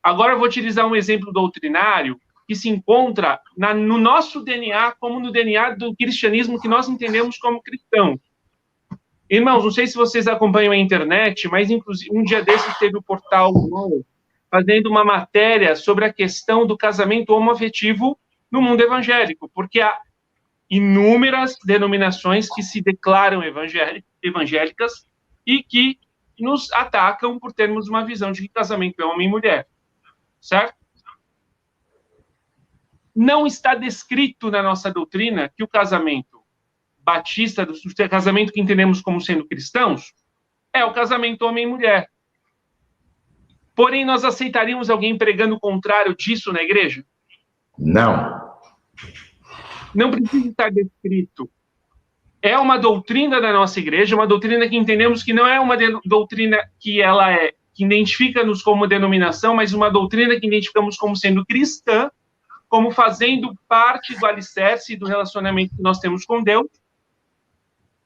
Agora, eu vou utilizar um exemplo doutrinário que se encontra no nosso DNA, como no DNA do cristianismo que nós entendemos como cristãos. Irmãos, não sei se vocês acompanham a internet, mas, inclusive, um dia desses teve o portal UOL fazendo uma matéria sobre a questão do casamento homoafetivo no mundo evangélico, porque há inúmeras denominações que se declaram evangélicas e que nos atacam por termos uma visão de que casamento é homem e mulher, certo? Não está descrito na nossa doutrina que o casamento batista, o casamento que entendemos como sendo cristãos, é o casamento homem e mulher. Porém, nós aceitaríamos alguém pregando o contrário disso na igreja? Não. Não precisa estar descrito. É uma doutrina da nossa igreja, uma doutrina que entendemos que não é uma doutrina que identifica-nos como denominação, mas uma doutrina que identificamos como sendo cristã, como fazendo parte do alicerce do relacionamento que nós temos com Deus.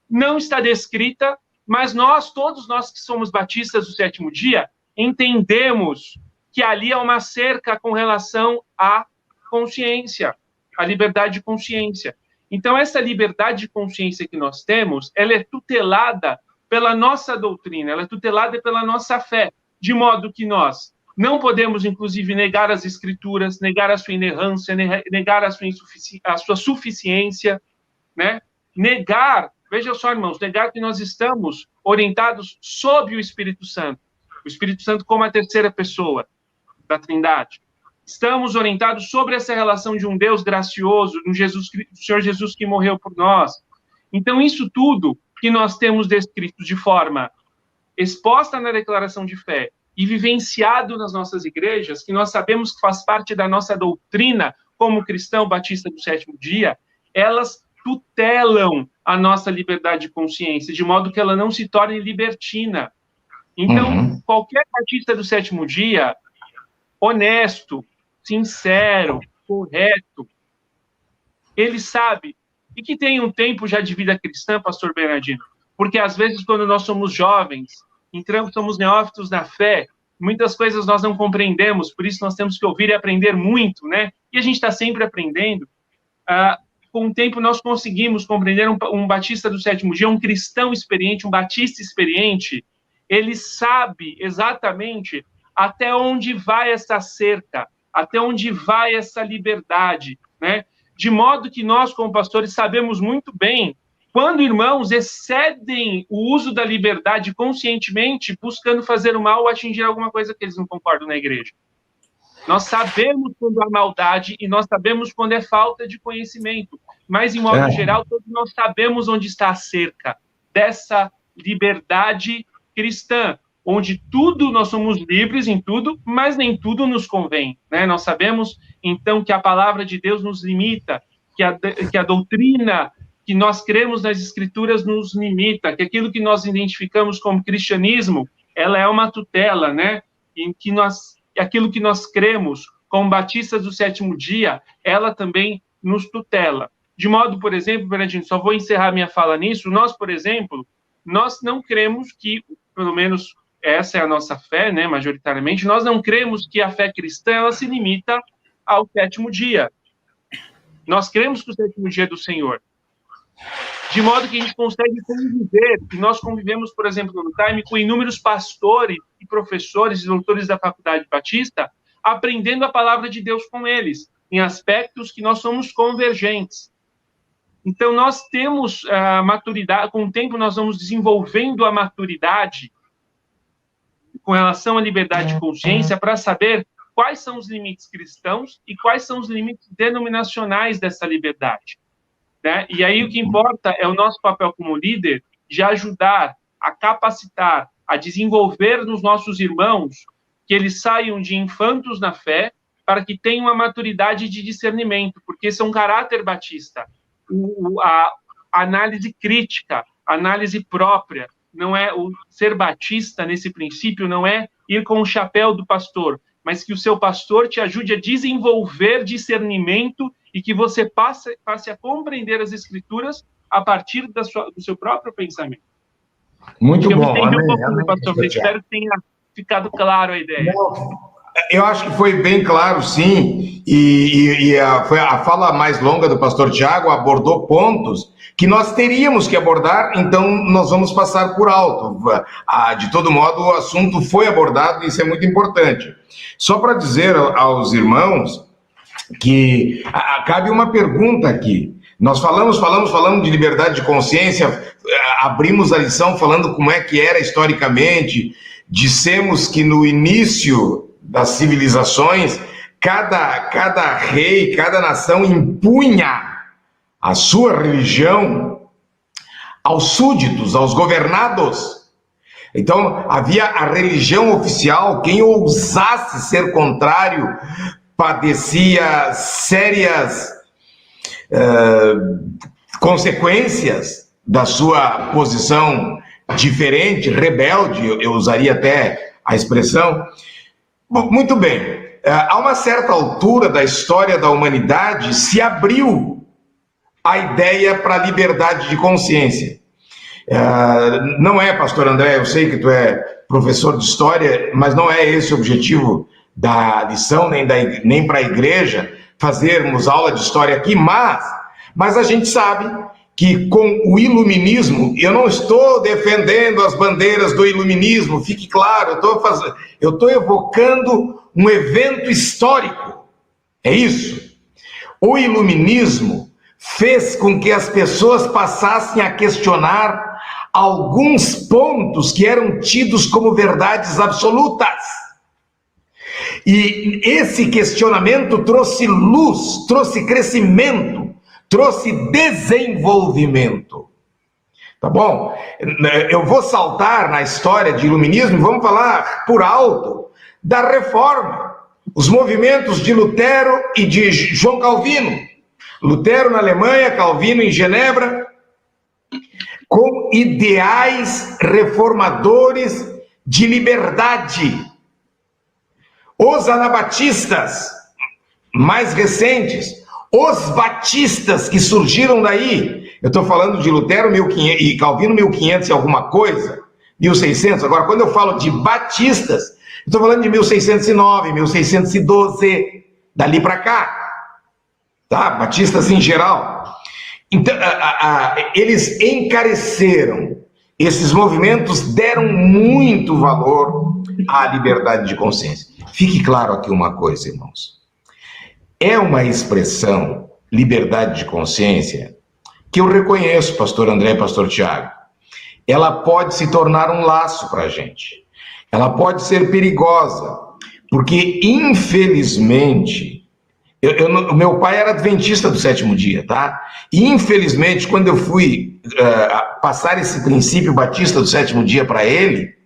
Não está descrita, mas todos nós que somos batistas do sétimo dia, entendemos que ali há uma cerca com relação à consciência, à liberdade de consciência. Então, essa liberdade de consciência que nós temos, ela é tutelada pela nossa doutrina, ela é tutelada pela nossa fé, de modo que nós não podemos, inclusive, negar as escrituras, negar a sua inerrância, negar a sua suficiência, né? Negar, veja só, irmãos, negar que nós estamos orientados sob o Espírito Santo como a terceira pessoa da Trindade. estamos orientados sobre essa relação de um Deus gracioso, do Senhor Jesus que morreu por nós. Então, isso tudo que nós temos descrito de forma exposta na declaração de fé e vivenciado nas nossas igrejas, que nós sabemos que faz parte da nossa doutrina como cristão batista do sétimo dia, elas tutelam a nossa liberdade de consciência, de modo que ela não se torne libertina. Então, qualquer batista do sétimo dia, honesto, sincero, correto, ele sabe, e que tem um tempo já de vida cristã, pastor Bernardino, porque às vezes quando nós somos jovens, somos neófitos na fé, muitas coisas nós não compreendemos, por isso nós temos que ouvir e aprender muito, né? E a gente está sempre aprendendo. Com o tempo nós conseguimos compreender um batista do sétimo dia, um cristão experiente, um batista experiente, ele sabe exatamente até onde vai essa cerca, até onde vai essa liberdade, né? De modo que nós, como pastores, sabemos muito bem quando irmãos excedem o uso da liberdade conscientemente, buscando fazer o mal ou atingir alguma coisa que eles não concordam na igreja. Nós sabemos quando há maldade e nós sabemos quando é falta de conhecimento. Mas, em modo geral, todos nós sabemos onde está a cerca dessa liberdade cristã, onde tudo, nós somos livres em tudo, mas nem tudo nos convém, né? Nós sabemos, então, que a palavra de Deus nos limita, que a doutrina que nós cremos nas Escrituras nos limita, que aquilo que nós identificamos como cristianismo, ela é uma tutela, né? Em que aquilo que nós cremos como batistas do sétimo dia, ela também nos tutela. De modo, por exemplo, Bernardino, só vou encerrar minha fala nisso, nós, por exemplo, nós não cremos que, pelo menos essa é a nossa fé, né, majoritariamente, nós não cremos que a fé cristã ela se limita ao sétimo dia. Nós cremos que o sétimo dia é do Senhor. De modo que a gente consegue conviver, e nós convivemos, por exemplo, no Time, com inúmeros pastores e professores e doutores da Faculdade Batista, aprendendo a palavra de Deus com eles, em aspectos que nós somos convergentes. Então, nós temos a maturidade, com o tempo nós vamos desenvolvendo a maturidade com relação à liberdade de consciência para saber quais são os limites cristãos e quais são os limites denominacionais dessa liberdade. Né? E aí o que importa é o nosso papel como líder de ajudar a capacitar, a desenvolver nos nossos irmãos que eles saiam de infantos na fé para que tenham uma maturidade de discernimento, porque esse é um caráter batista. A análise crítica, a análise própria, não é o ser batista nesse princípio, não é ir com o chapéu do pastor, mas que o seu pastor te ajude a desenvolver discernimento e que você passe a compreender as Escrituras a partir do seu próprio pensamento. Muito bom. Espero que tenha ficado claro a ideia. Eu acho que foi bem claro, sim, e a fala mais longa do pastor Tiago abordou pontos que nós teríamos que abordar, então nós vamos passar por alto. De todo modo, o assunto foi abordado e isso é muito importante. Só para dizer aos irmãos que cabe uma pergunta aqui. Nós falamos de liberdade de consciência, abrimos a lição falando como é que era historicamente, dissemos que no início das civilizações, cada rei, cada nação impunha a sua religião aos súditos, aos governados. Então, havia a religião oficial, quem ousasse ser contrário padecia sérias consequências da sua posição diferente, rebelde, eu usaria até a expressão. Muito bem, a uma certa altura da história da humanidade se abriu a ideia para a liberdade de consciência. Não é, pastor André, eu sei que tu é professor de história, mas não é esse o objetivo da lição, nem para a igreja, fazermos aula de história aqui, mas a gente sabe que com o iluminismo, eu não estou defendendo as bandeiras do iluminismo, fique claro, eu estou evocando um evento histórico, é isso. O iluminismo fez com que as pessoas passassem a questionar alguns pontos que eram tidos como verdades absolutas. E esse questionamento trouxe luz, trouxe crescimento, trouxe desenvolvimento. Tá bom? Eu vou saltar na história de iluminismo e vamos falar por alto da reforma. Os movimentos de Lutero e de João Calvino. Lutero na Alemanha, Calvino em Genebra, com ideais reformadores de liberdade. Os anabatistas mais recentes, os batistas que surgiram daí, eu estou falando de Lutero 1500, e Calvino 1500 e alguma coisa, 1600, agora quando eu falo de batistas, eu estou falando de 1609, 1612, dali para cá, tá? Batistas em geral. Então, eles encareceram, esses movimentos deram muito valor à liberdade de consciência. Fique claro aqui uma coisa, irmãos. É uma expressão, liberdade de consciência, que eu reconheço, pastor André e pastor Tiago. Ela pode se tornar um laço para a gente. Ela pode ser perigosa, porque, infelizmente, o meu pai era adventista do sétimo dia, tá? E, infelizmente, quando eu fui passar esse princípio batista do sétimo dia para ele,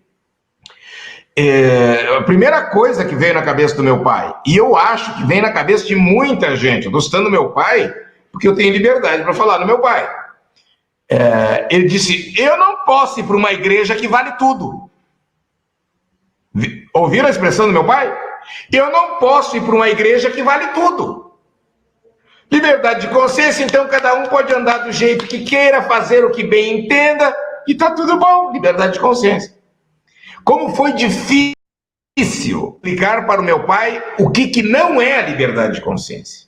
a primeira coisa que veio na cabeça do meu pai, e eu acho que vem na cabeça de muita gente, eu estou citando meu pai, porque eu tenho liberdade para falar do meu pai. Ele disse, eu não posso ir para uma igreja que vale tudo. Ouviram a expressão do meu pai? Eu não posso ir para uma igreja que vale tudo. Liberdade de consciência, então cada um pode andar do jeito que queira, fazer o que bem entenda, e está tudo bom. Liberdade de consciência. Como foi difícil explicar para o meu pai o que não é a liberdade de consciência.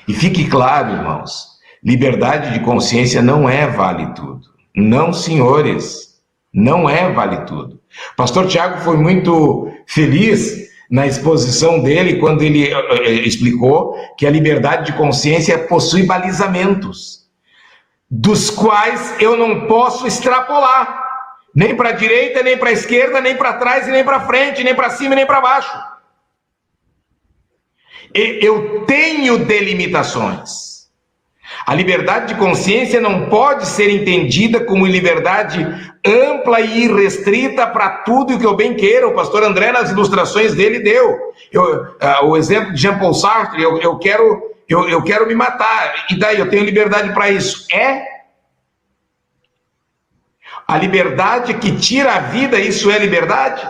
E fique claro, irmãos, liberdade de consciência não é vale tudo. Não, senhores, não é vale tudo. O pastor Tiago foi muito feliz na exposição dele quando ele explicou que a liberdade de consciência possui balizamentos, dos quais eu não posso extrapolar. Nem para a direita, nem para a esquerda, nem para trás, nem para frente, nem para cima, nem para baixo. Eu tenho delimitações. A liberdade de consciência não pode ser entendida como liberdade ampla e irrestrita para tudo o que eu bem queira. O pastor André, nas ilustrações dele, deu. O exemplo de Jean-Paul Sartre, eu quero me matar. E daí, eu tenho liberdade para isso. A liberdade que tira a vida, isso é liberdade?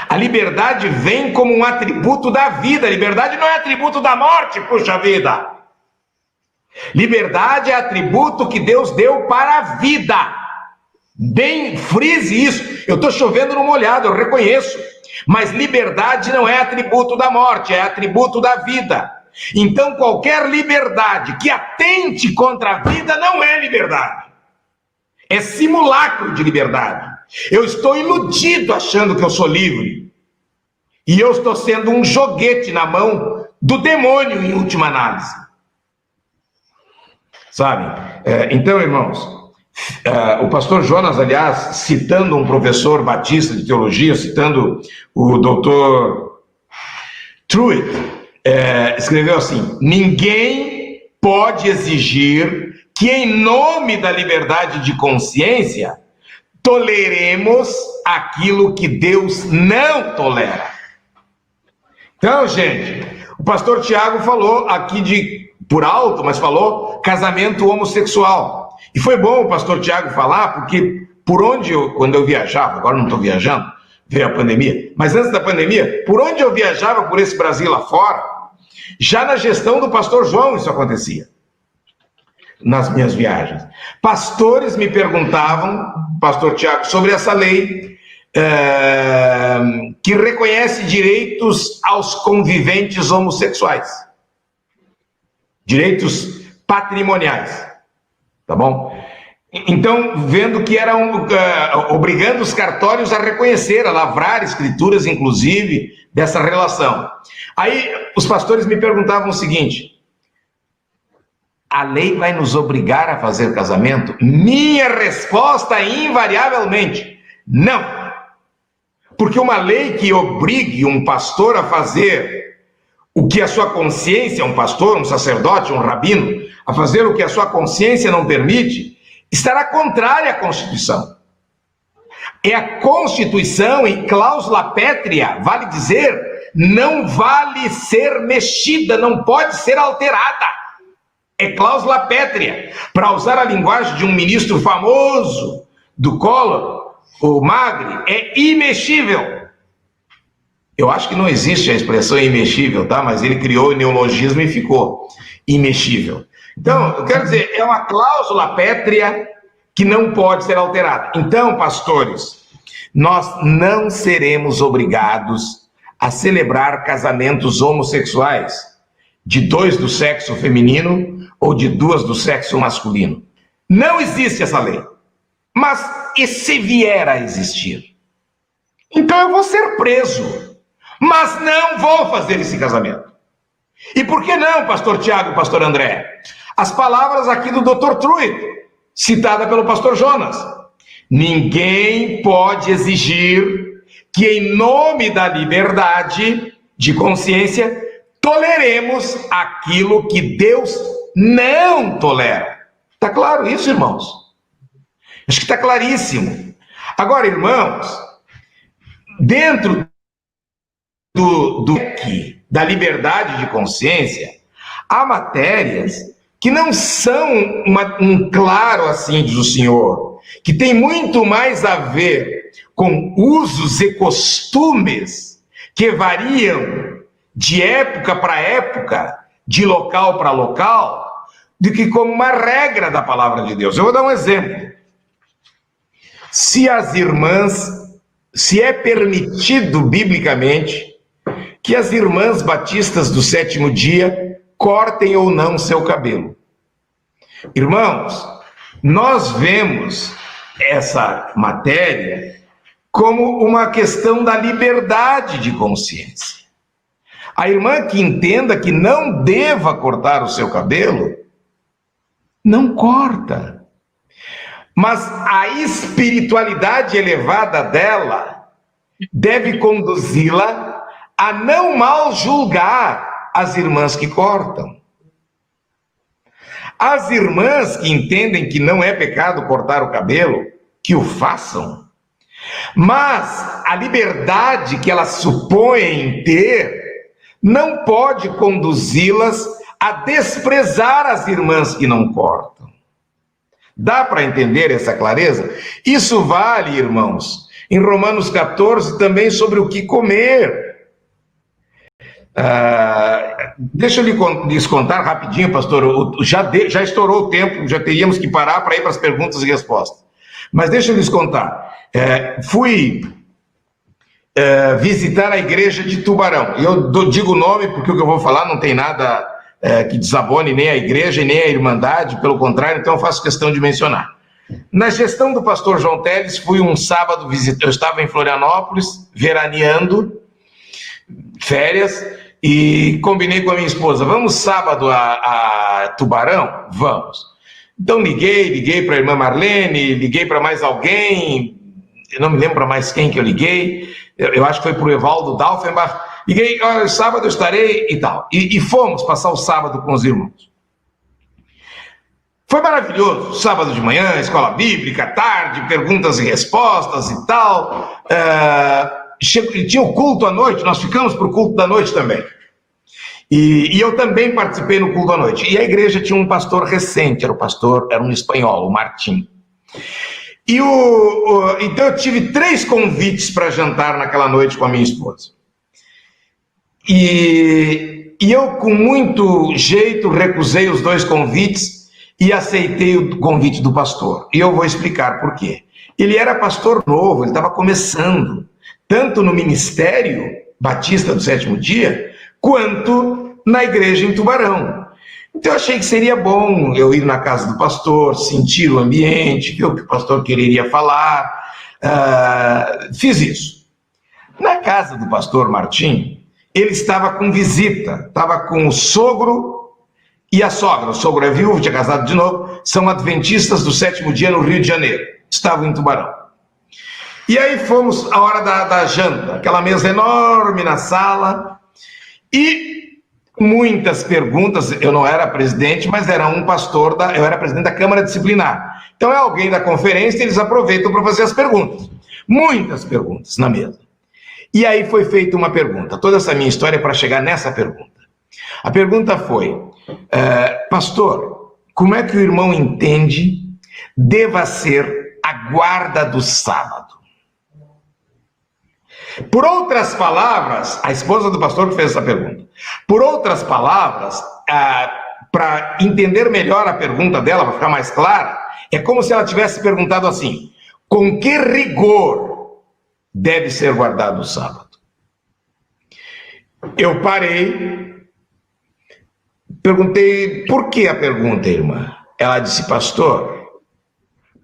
A liberdade vem como um atributo da vida. A liberdade não é atributo da morte, puxa vida. Liberdade é atributo que Deus deu para a vida. Bem, frise isso. Eu estou chovendo no molhado, eu reconheço. Mas liberdade não é atributo da morte, é atributo da vida. Então, qualquer liberdade que atente contra a vida não é liberdade. É simulacro de liberdade. Eu estou iludido achando que eu sou livre. E eu estou sendo um joguete na mão do demônio, em última análise. Sabe? Então, irmãos, o pastor Jonas, aliás, citando um professor batista de teologia, citando o doutor Truitt, escreveu assim: ninguém pode exigir que, em nome da liberdade de consciência, toleremos aquilo que Deus não tolera. Então, gente, o pastor Tiago falou aqui por alto, mas falou casamento homossexual. E foi bom o pastor Tiago falar, porque quando eu viajava, agora não estou viajando, veio a pandemia, mas antes da pandemia, por onde eu viajava por esse Brasil lá fora, já na gestão do pastor João isso acontecia. Nas minhas viagens. Pastores me perguntavam, pastor Tiago, sobre essa lei que reconhece direitos aos conviventes homossexuais. Direitos patrimoniais. Tá bom? Então, vendo que eram obrigando os cartórios a reconhecer, a lavrar escrituras, inclusive, dessa relação. Aí, os pastores me perguntavam o seguinte: a lei vai nos obrigar a fazer casamento? Minha resposta, invariavelmente, não. Porque uma lei que obrigue um pastor a fazer o que a sua consciência, um pastor, um sacerdote, um rabino, a fazer o que a sua consciência não permite, estará contrária à Constituição. É a Constituição em cláusula pétrea, vale dizer, não vale ser mexida, não pode ser alterada. É cláusula pétrea. Para usar a linguagem de um ministro famoso do Collor, o Magri, é imexível. Eu acho que não existe a expressão imexível, tá? Mas ele criou o neologismo e ficou imexível. Então, eu quero dizer, é uma cláusula pétrea que não pode ser alterada. Então, pastores, nós não seremos obrigados a celebrar casamentos homossexuais de 2 do sexo feminino ou de 2 do sexo masculino. Não existe essa lei. Mas e se vier a existir? Então eu vou ser preso, mas não vou fazer esse casamento. E por que não, pastor Tiago, pastor André? As palavras aqui do Dr. Truitt, citada pelo pastor Jonas. Ninguém pode exigir que, em nome da liberdade de consciência, toleremos aquilo que Deus não tolera. Está claro isso, irmãos? Acho que está claríssimo. Agora, irmãos, dentro da liberdade de consciência, há matérias que não são um claro assim, diz o Senhor, que tem muito mais a ver com usos e costumes que variam de época para época, de local para local, do que como uma regra da palavra de Deus. Eu vou dar um exemplo. Se é permitido biblicamente que as irmãs batistas do 7º dia cortem ou não seu cabelo. Irmãos, nós vemos essa matéria como uma questão da liberdade de consciência. A irmã que entenda que não deva cortar o seu cabelo, não corta. Mas a espiritualidade elevada dela deve conduzi-la a não mal julgar as irmãs que cortam. As irmãs que entendem que não é pecado cortar o cabelo, que o façam. Mas a liberdade que elas supõem ter não pode conduzi-las a desprezar as irmãs que não cortam. Dá para entender essa clareza? Isso vale, irmãos, em Romanos 14 também sobre o que comer. Deixa eu lhes contar rapidinho, pastor, já estourou o tempo, já teríamos que parar para ir para as perguntas e respostas. Mas deixa eu lhes contar. Fui visitar a igreja de Tubarão. Eu digo o nome porque o que eu vou falar não tem nada que desabone nem a igreja e nem a irmandade, pelo contrário, então eu faço questão de mencionar. Na gestão do pastor João Teles, fui um sábado visitar, eu estava em Florianópolis, veraneando, férias, e combinei com a minha esposa, vamos sábado a Tubarão? Vamos. Então liguei para a irmã Marlene, liguei para mais alguém, eu não me lembro para mais quem que eu liguei, eu acho que foi para o Evaldo Dalfenbach, liguei, olha, sábado eu estarei e tal, e fomos passar o sábado com os irmãos. Foi maravilhoso, sábado de manhã, escola bíblica, tarde, perguntas e respostas e tal, tinha o culto à noite, nós ficamos para o culto da noite também. E eu também participei no culto à noite. E a igreja tinha um pastor recente, era um espanhol, o Martim. Então eu tive 3 convites para jantar naquela noite com a minha esposa. E eu, com muito jeito, recusei os 2 convites e aceitei o convite do pastor. E eu vou explicar por quê. Ele era pastor novo, ele estava começando, tanto no ministério batista do 7º dia, quanto na igreja em Tubarão. Então eu achei que seria bom eu ir na casa do pastor, sentir o ambiente, ver o que o pastor quereria falar. Fiz isso. Na casa do pastor Martim, ele estava com visita, estava com o sogro e a sogra. O sogro é viúvo, tinha casado de novo, são adventistas do 7º dia no Rio de Janeiro. Estavam em Tubarão. E aí fomos à hora da janta, aquela mesa enorme na sala, e muitas perguntas. Eu não era presidente, mas era um pastor, eu era presidente da Câmara Disciplinar. Então é alguém da conferência, eles aproveitam para fazer as perguntas. Muitas perguntas na mesa. E aí foi feita uma pergunta. Toda essa minha história é para chegar nessa pergunta. A pergunta foi, pastor, como é que o irmão entende deva ser a guarda do sábado? Por outras palavras, a esposa do pastor que fez essa pergunta. Por outras palavras, para entender melhor a pergunta dela, para ficar mais clara, é como se ela tivesse perguntado assim: com que rigor deve ser guardado o sábado? Eu parei, perguntei, por que a pergunta, irmã? Ela disse, pastor,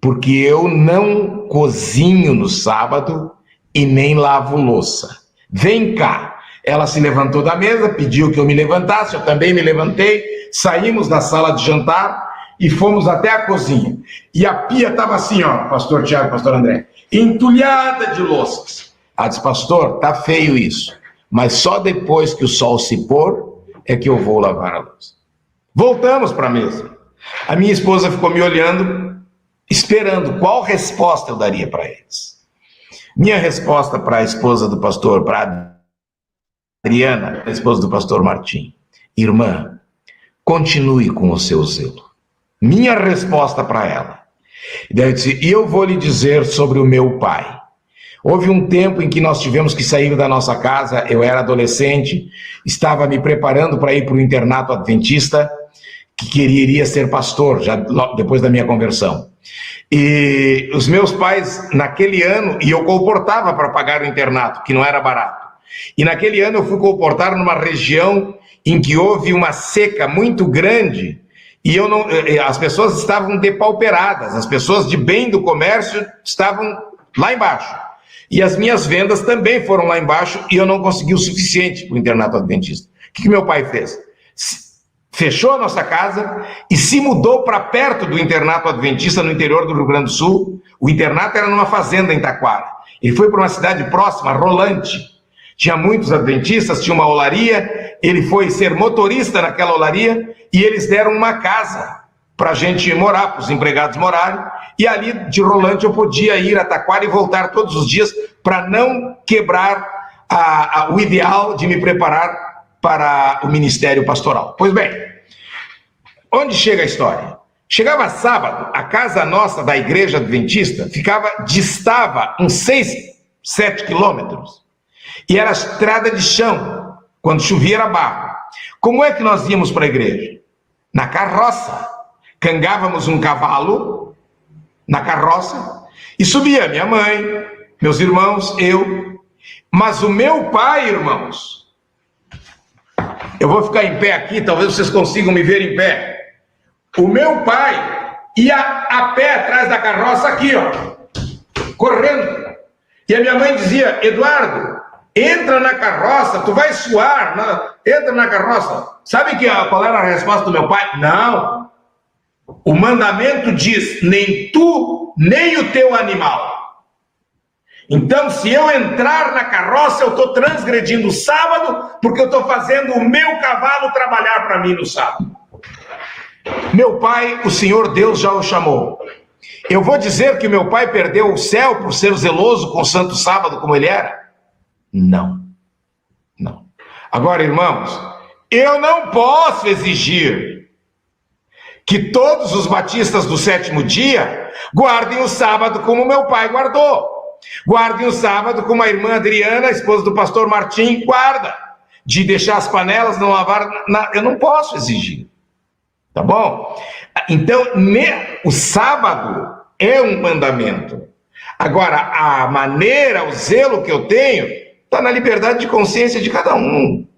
porque eu não cozinho no sábado e nem lavo louça. Vem cá. Ela se levantou da mesa, pediu que eu me levantasse, eu também me levantei, saímos da sala de jantar e fomos até a cozinha. E a pia estava assim, ó, pastor Tiago, pastor André, entulhada de louças. Ela disse, pastor, tá feio isso, mas só depois que o sol se pôr é que eu vou lavar a louça. Voltamos para a mesa. A minha esposa ficou me olhando, esperando qual resposta eu daria para eles. Minha resposta para a esposa do pastor, para Adriana, a esposa do pastor Martim: irmã, continue com o seu zelo. Minha resposta para ela. E daí eu disse, e eu vou lhe dizer sobre o meu pai. Houve um tempo em que nós tivemos que sair da nossa casa, eu era adolescente, estava me preparando para ir para o internato adventista, que queria ser pastor, já depois da minha conversão. E os meus pais, naquele ano, e eu colportava para pagar o internato, que não era barato. E naquele ano eu fui colportar numa região em que houve uma seca muito grande, e as pessoas estavam depauperadas, as pessoas de bem do comércio estavam lá embaixo. E as minhas vendas também foram lá embaixo, e eu não consegui o suficiente para o internato adventista. O que meu pai fez? Fechou a nossa casa e se mudou para perto do internato adventista no interior do Rio Grande do Sul. O internato era numa fazenda em Taquara. Ele foi para uma cidade próxima, Rolante. Tinha muitos adventistas, tinha uma olaria, ele foi ser motorista naquela olaria e eles deram uma casa para a gente morar, para os empregados morarem, e ali de Rolante eu podia ir a Taquara e voltar todos os dias para não quebrar o ideal de me preparar para o ministério pastoral. Pois bem, onde chega a história? Chegava sábado, a casa nossa da igreja adventista distava uns 6, 7 quilômetros, e era estrada de chão, quando chovia era barro. Como é que nós íamos para a igreja? Na carroça. Cangávamos um cavalo na carroça e subia minha mãe, meus irmãos, eu. Mas o meu pai, irmãos, eu vou ficar em pé aqui, talvez vocês consigam me ver em pé. O meu pai ia a pé atrás da carroça aqui, ó, correndo. E a minha mãe dizia, Eduardo, entra na carroça, tu vai suar, entra na carroça. Sabe qual era a resposta do meu pai? Não. O mandamento diz, nem tu, nem o teu animal. Então, se eu entrar na carroça, eu estou transgredindo o sábado, porque eu estou fazendo o meu cavalo trabalhar para mim no sábado. Meu pai, o Senhor Deus já o chamou. Eu vou dizer que meu pai perdeu o céu por ser zeloso com o santo sábado como ele era? Não. Não. Agora, irmãos, eu não posso exigir que todos os batistas do sétimo dia guardem o sábado como meu pai guardou. Guardem o sábado como a irmã Adriana, a esposa do pastor Martim, guarda. De deixar as panelas, não lavar... Eu não posso exigir. Tá bom? Então, o sábado é um mandamento. Agora, a maneira, o zelo que eu tenho, está na liberdade de consciência de cada um.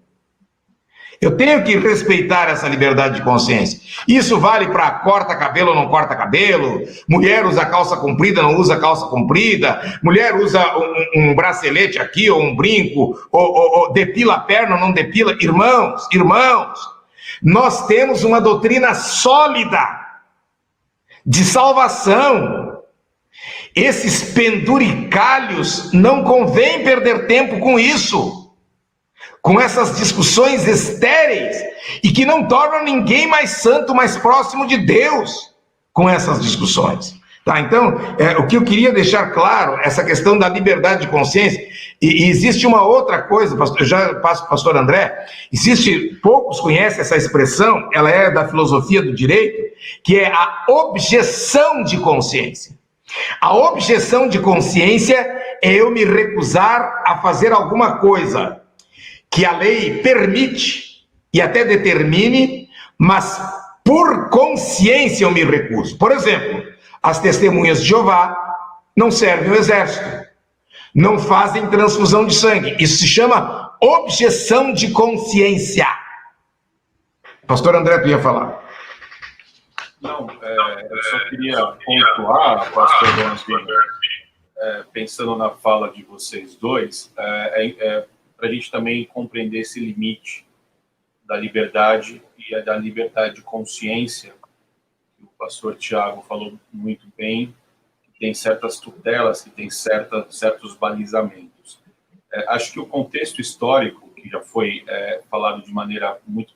Eu tenho que respeitar essa liberdade de consciência. Isso vale para corta cabelo ou não corta cabelo, mulher usa calça comprida, não usa calça comprida, mulher usa um bracelete aqui ou um brinco, ou depila a perna ou não depila. Irmãos, nós temos uma doutrina sólida de salvação. Esses penduricalhos, não convém perder tempo com isso, com essas discussões estéreis e que não tornam ninguém mais santo, mais próximo de Deus com essas discussões. Tá, então, o que eu queria deixar claro, essa questão da liberdade de consciência, e existe uma outra coisa, eu já passo para o pastor André, poucos conhecem essa expressão, ela é da filosofia do direito, que é a objeção de consciência. A objeção de consciência é eu me recusar a fazer alguma coisa que a lei permite e até determine, mas por consciência eu me recuso. Por exemplo, as testemunhas de Jeová não servem ao exército, não fazem transfusão de sangue. Isso se chama objeção de consciência. Pastor André, tu ia falar. Não, eu só queria pontuar, pastor Leandro, pensando na fala de vocês dois, para a gente também compreender esse limite da liberdade e da liberdade de consciência. O pastor Tiago falou muito bem, que tem certas tutelas, que tem certos balizamentos. Acho que o contexto histórico, que já foi falado de maneira muito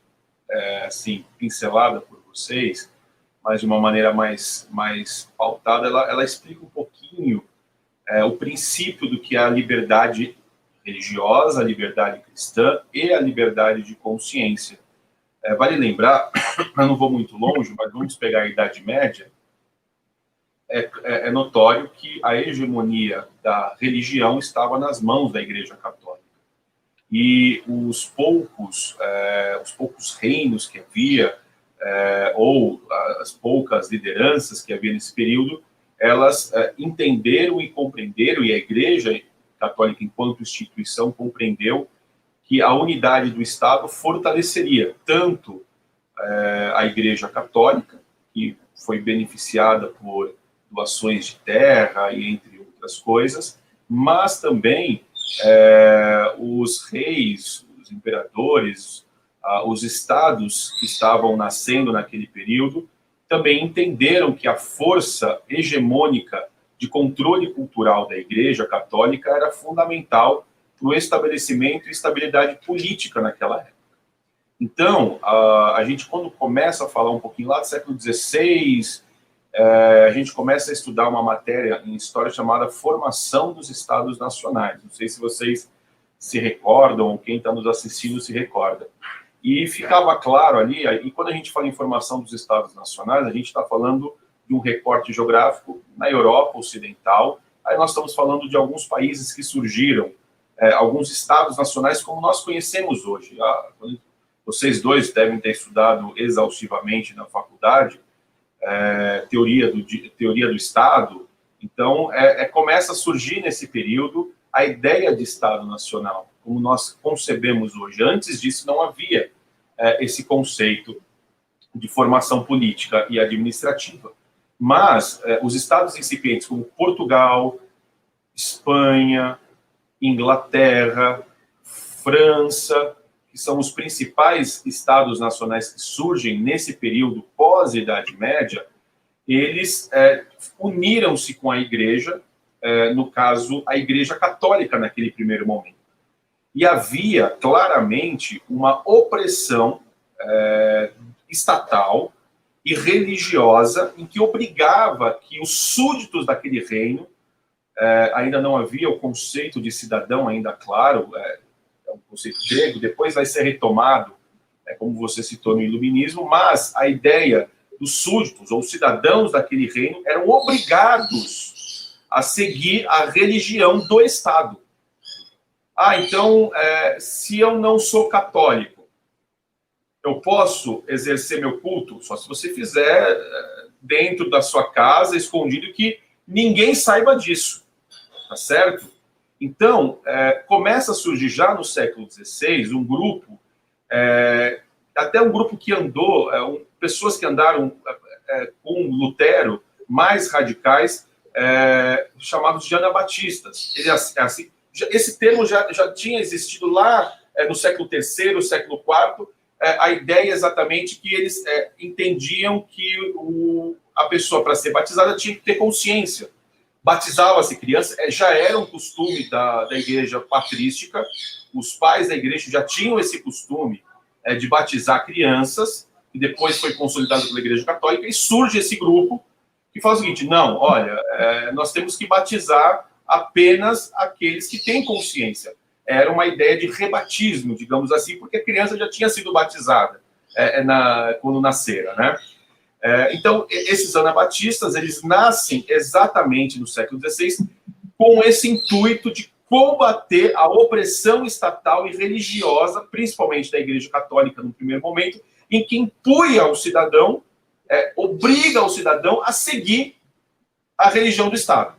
assim, pincelada por vocês, mas de uma maneira mais pautada, ela explica um pouquinho o princípio do que é a liberdade religiosa, a liberdade cristã e a liberdade de consciência. Vale lembrar, eu não vou muito longe, mas vamos pegar a Idade Média, é notório que a hegemonia da religião estava nas mãos da Igreja Católica. E os poucos reinos que havia, ou as poucas lideranças que havia nesse período, elas entenderam e compreenderam, e a Igreja Católica, enquanto instituição, compreendeu que a unidade do Estado fortaleceria tanto a Igreja Católica, que foi beneficiada por doações de terra e entre outras coisas, mas também os reis, os imperadores, os estados que estavam nascendo naquele período, também entenderam que a força hegemônica de controle cultural da Igreja Católica era fundamental para o estabelecimento e estabilidade política naquela época. Então, a gente, quando começa a falar um pouquinho lá do século XVI, a gente começa a estudar uma matéria em história chamada Formação dos Estados Nacionais. Não sei se vocês se recordam, ou quem está nos assistindo se recorda. E ficava claro ali, e quando a gente fala em formação dos Estados Nacionais, a gente está falando de um recorte geográfico na Europa Ocidental. Aí nós estamos falando de alguns países que surgiram, alguns Estados Nacionais como nós conhecemos hoje. Vocês dois devem ter estudado exaustivamente na faculdade, teoria do Estado. Então, começa a surgir nesse período a ideia de Estado Nacional, como nós concebemos hoje. Antes disso, não havia esse conceito de formação política e administrativa. Mas os estados incipientes, como Portugal, Espanha, Inglaterra, França, que são os principais estados nacionais que surgem nesse período pós-Idade Média, eles uniram-se com a Igreja, no caso, a Igreja Católica naquele primeiro momento. E havia claramente uma opressão estatal e religiosa em que obrigava que os súditos daquele reino, ainda não havia o conceito de cidadão ainda claro, é um conceito grego, depois vai ser retomado, como você citou no Iluminismo, mas a ideia dos súditos ou cidadãos daquele reino eram obrigados a seguir a religião do Estado. Então, se eu não sou católico, eu posso exercer meu culto só se você fizer dentro da sua casa, escondido, que ninguém saiba disso, tá certo? Então, começa a surgir já no século XVI um grupo, até um grupo que andou, pessoas que andaram com Lutero, mais radicais, chamados de anabatistas. Assim, esse termo já tinha existido lá no século III, século IV, a ideia exatamente que eles entendiam que a pessoa, para ser batizada, tinha que ter consciência batizava-se criança, já era um costume da igreja patrística, os pais da igreja já tinham esse costume de batizar crianças, e depois foi consolidado pela igreja católica, e surge esse grupo que fala o seguinte, não, olha, nós temos que batizar apenas aqueles que têm consciência. Era uma ideia de rebatismo, digamos assim, porque a criança já tinha sido batizada quando nascera, né? Então, esses anabatistas, eles nascem exatamente no século XVI com esse intuito de combater a opressão estatal e religiosa, principalmente da Igreja Católica, no primeiro momento, em que impunha ao cidadão, obriga o cidadão a seguir a religião do Estado.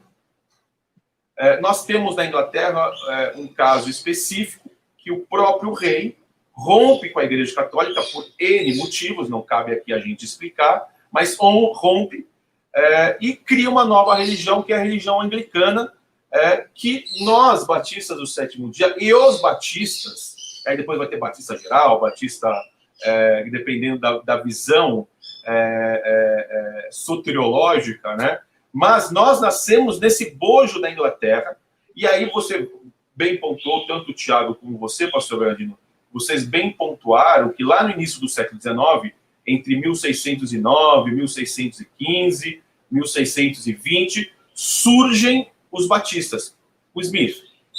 Nós temos na Inglaterra um caso específico que o próprio rei rompe com a Igreja Católica por N motivos, não cabe aqui a gente explicar, mas rompe e cria uma nova religião, que é a religião anglicana, que nós, batistas do sétimo dia, e os batistas, aí depois vai ter batista geral, batista, dependendo da visão soteriológica, né? Mas nós nascemos nesse bojo da Inglaterra, e aí você bem pontuou, tanto o Tiago como você, pastor Bernardino, vocês bem pontuaram que lá no início do século XIX, entre 1609, 1615, 1620, surgem os batistas. O Smith,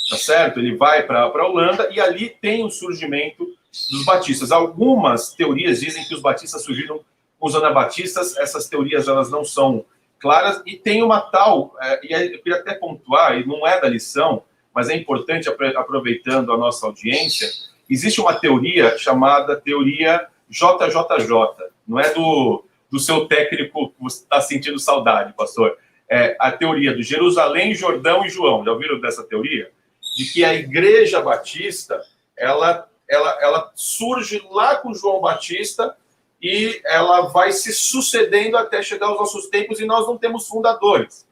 tá certo? Ele vai para a Holanda e ali tem o surgimento dos batistas. Algumas teorias dizem que os batistas surgiram com os anabatistas, essas teorias elas não são claras, e tem uma tal, e eu queria até pontuar, e não é da lição, mas é importante, aproveitando a nossa audiência, existe uma teoria chamada teoria JJJ, não é do seu técnico que você está sentindo saudade, pastor, é a teoria do Jerusalém, Jordão e João. Já ouviram dessa teoria? De que a Igreja Batista, ela surge lá com João Batista e ela vai se sucedendo até chegar aos nossos tempos, e nós não temos fundadores.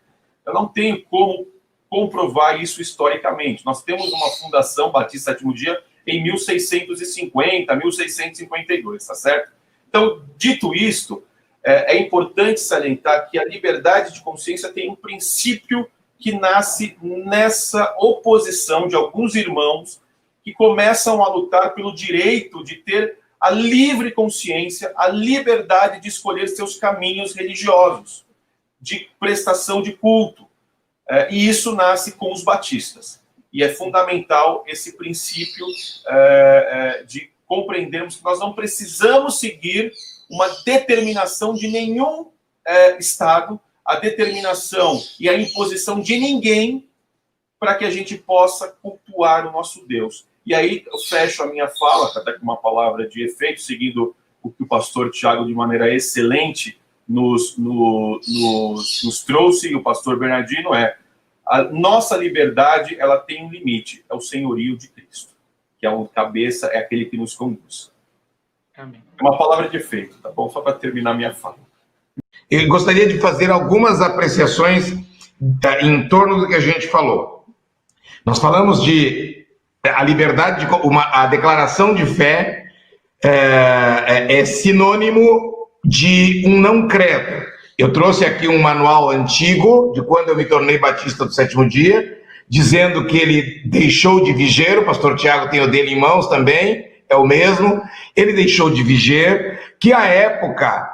Eu não tenho como comprovar isso historicamente. Nós temos uma fundação Batista Sétimo Dia em 1650, 1652, tá certo? Então, dito isto, é importante salientar que a liberdade de consciência tem um princípio que nasce nessa oposição de alguns irmãos que começam a lutar pelo direito de ter a livre consciência, a liberdade de escolher seus caminhos religiosos, de prestação de culto. E isso nasce com os batistas. E é fundamental esse princípio de compreendermos que nós não precisamos seguir uma determinação de nenhum Estado, a determinação e a imposição de ninguém para que a gente possa cultuar o nosso Deus. E aí eu fecho a minha fala, até com uma palavra de efeito, seguindo o que o pastor Tiago, de maneira excelente, nos trouxe, e o pastor Bernardino, a nossa liberdade, ela tem um limite, é o senhorio de Cristo, que é o cabeça, é aquele que nos conduz. Amém. É uma palavra de efeito, tá bom? Só para terminar minha fala. Eu gostaria de fazer algumas apreciações em torno do que a gente falou. Nós falamos de a liberdade, a declaração de fé é sinônimo de um não credo. Eu trouxe aqui um manual antigo, de quando eu me tornei batista do sétimo dia, dizendo que ele deixou de viger, o pastor Tiago tem o dele em mãos também, é o mesmo, ele deixou de viger, que à época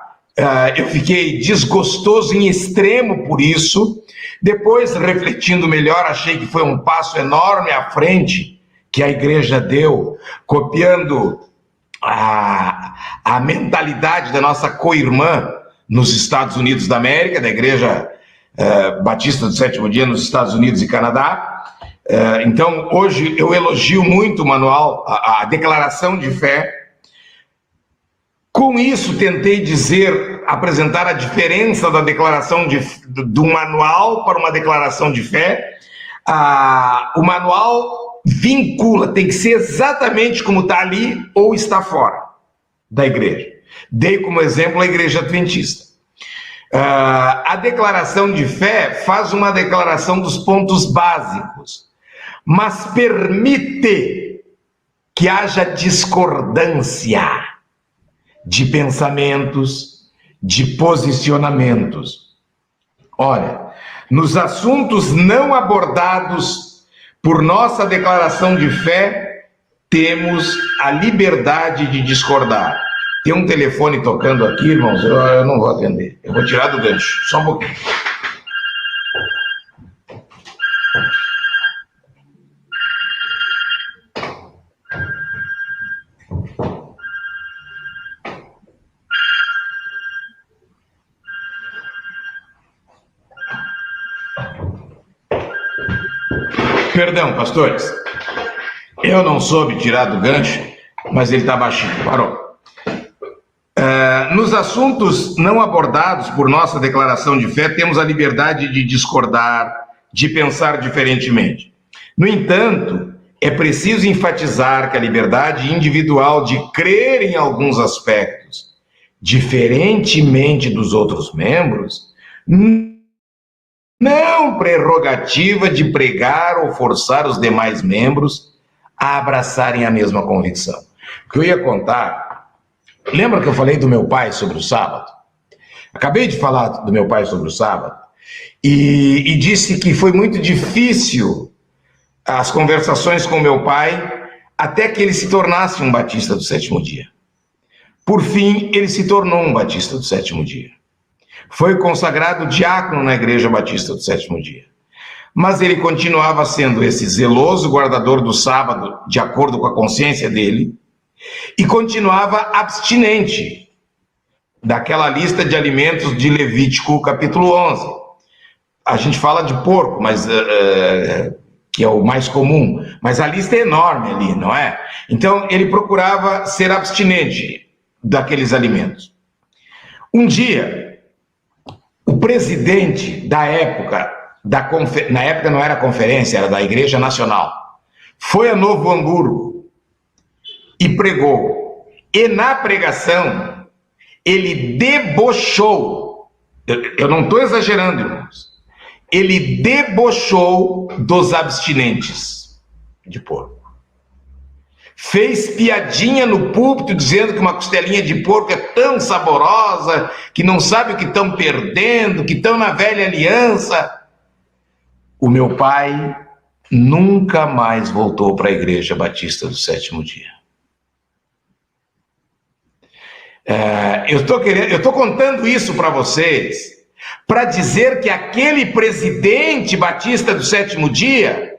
eu fiquei desgostoso em extremo por isso, depois, refletindo melhor, achei que foi um passo enorme à frente que a igreja deu, copiando a mentalidade da nossa co-irmã nos Estados Unidos da América, da Igreja Batista do Sétimo Dia nos Estados Unidos e Canadá. Então, hoje eu elogio muito o manual, a declaração de fé. Com isso, tentei apresentar a diferença da declaração do manual para uma declaração de fé. O manual vincula, tem que ser exatamente como está ali ou está fora da igreja. Dei como exemplo a Igreja Adventista. A declaração de fé faz uma declaração dos pontos básicos, mas permite que haja discordância de pensamentos, de posicionamentos. Olha, Nos assuntos não abordados por nossa declaração de fé, temos a liberdade de discordar. Tem um telefone tocando aqui, irmãos, eu não vou atender. Eu vou tirar do gancho, só um pouquinho. Perdão, pastores. Eu não soube tirar do gancho, mas ele está baixinho. Parou. Nos assuntos não abordados por nossa declaração de fé, temos a liberdade de discordar, de pensar diferentemente. No entanto, é preciso enfatizar que a liberdade individual de crer em alguns aspectos, diferentemente dos outros membros, não prerrogativa de pregar ou forçar os demais membros a abraçarem a mesma convicção. O que eu ia contar, lembra que eu falei do meu pai sobre o sábado? Acabei de falar do meu pai sobre o sábado e disse que foi muito difícil as conversações com meu pai até que ele se tornasse um batista do sétimo dia. Por fim, ele se tornou um batista do sétimo dia. Foi consagrado diácono na Igreja Batista do Sétimo Dia. Mas ele continuava sendo esse zeloso guardador do sábado, de acordo com a consciência dele, e continuava abstinente daquela lista de alimentos de Levítico, capítulo 11. A gente fala de porco, mas que é o mais comum, mas a lista é enorme ali, não é? Então, ele procurava ser abstinente daqueles alimentos. Um dia, o presidente da época, na época não era conferência, era da Igreja Nacional, foi a Novo Hamburgo e pregou. E na pregação, ele debochou, eu não estou exagerando, irmãos, ele debochou dos abstinentes de porco. Fez piadinha no púlpito dizendo que uma costelinha de porco é tão saborosa, que não sabe o que estão perdendo, que estão na velha aliança. O meu pai nunca mais voltou para a Igreja Batista do Sétimo Dia. Eu estou contando isso para vocês, para dizer que aquele presidente batista do Sétimo Dia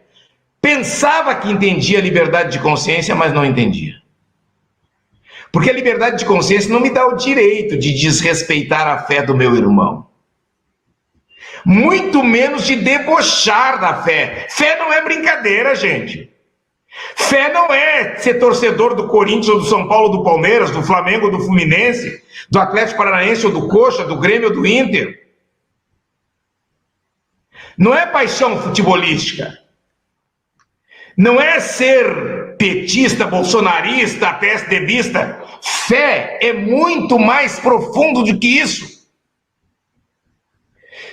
pensava que entendia a liberdade de consciência, mas não entendia. Porque a liberdade de consciência não me dá o direito de desrespeitar a fé do meu irmão. Muito menos de debochar da fé. Fé não é brincadeira, gente. Fé não é ser torcedor do Corinthians ou do São Paulo, do Palmeiras, do Flamengo, do Fluminense, do Atlético Paranaense ou do Coxa, do Grêmio ou do Inter. Não é paixão futebolística. Não é ser petista, bolsonarista, PSDBista. Fé é muito mais profundo do que isso.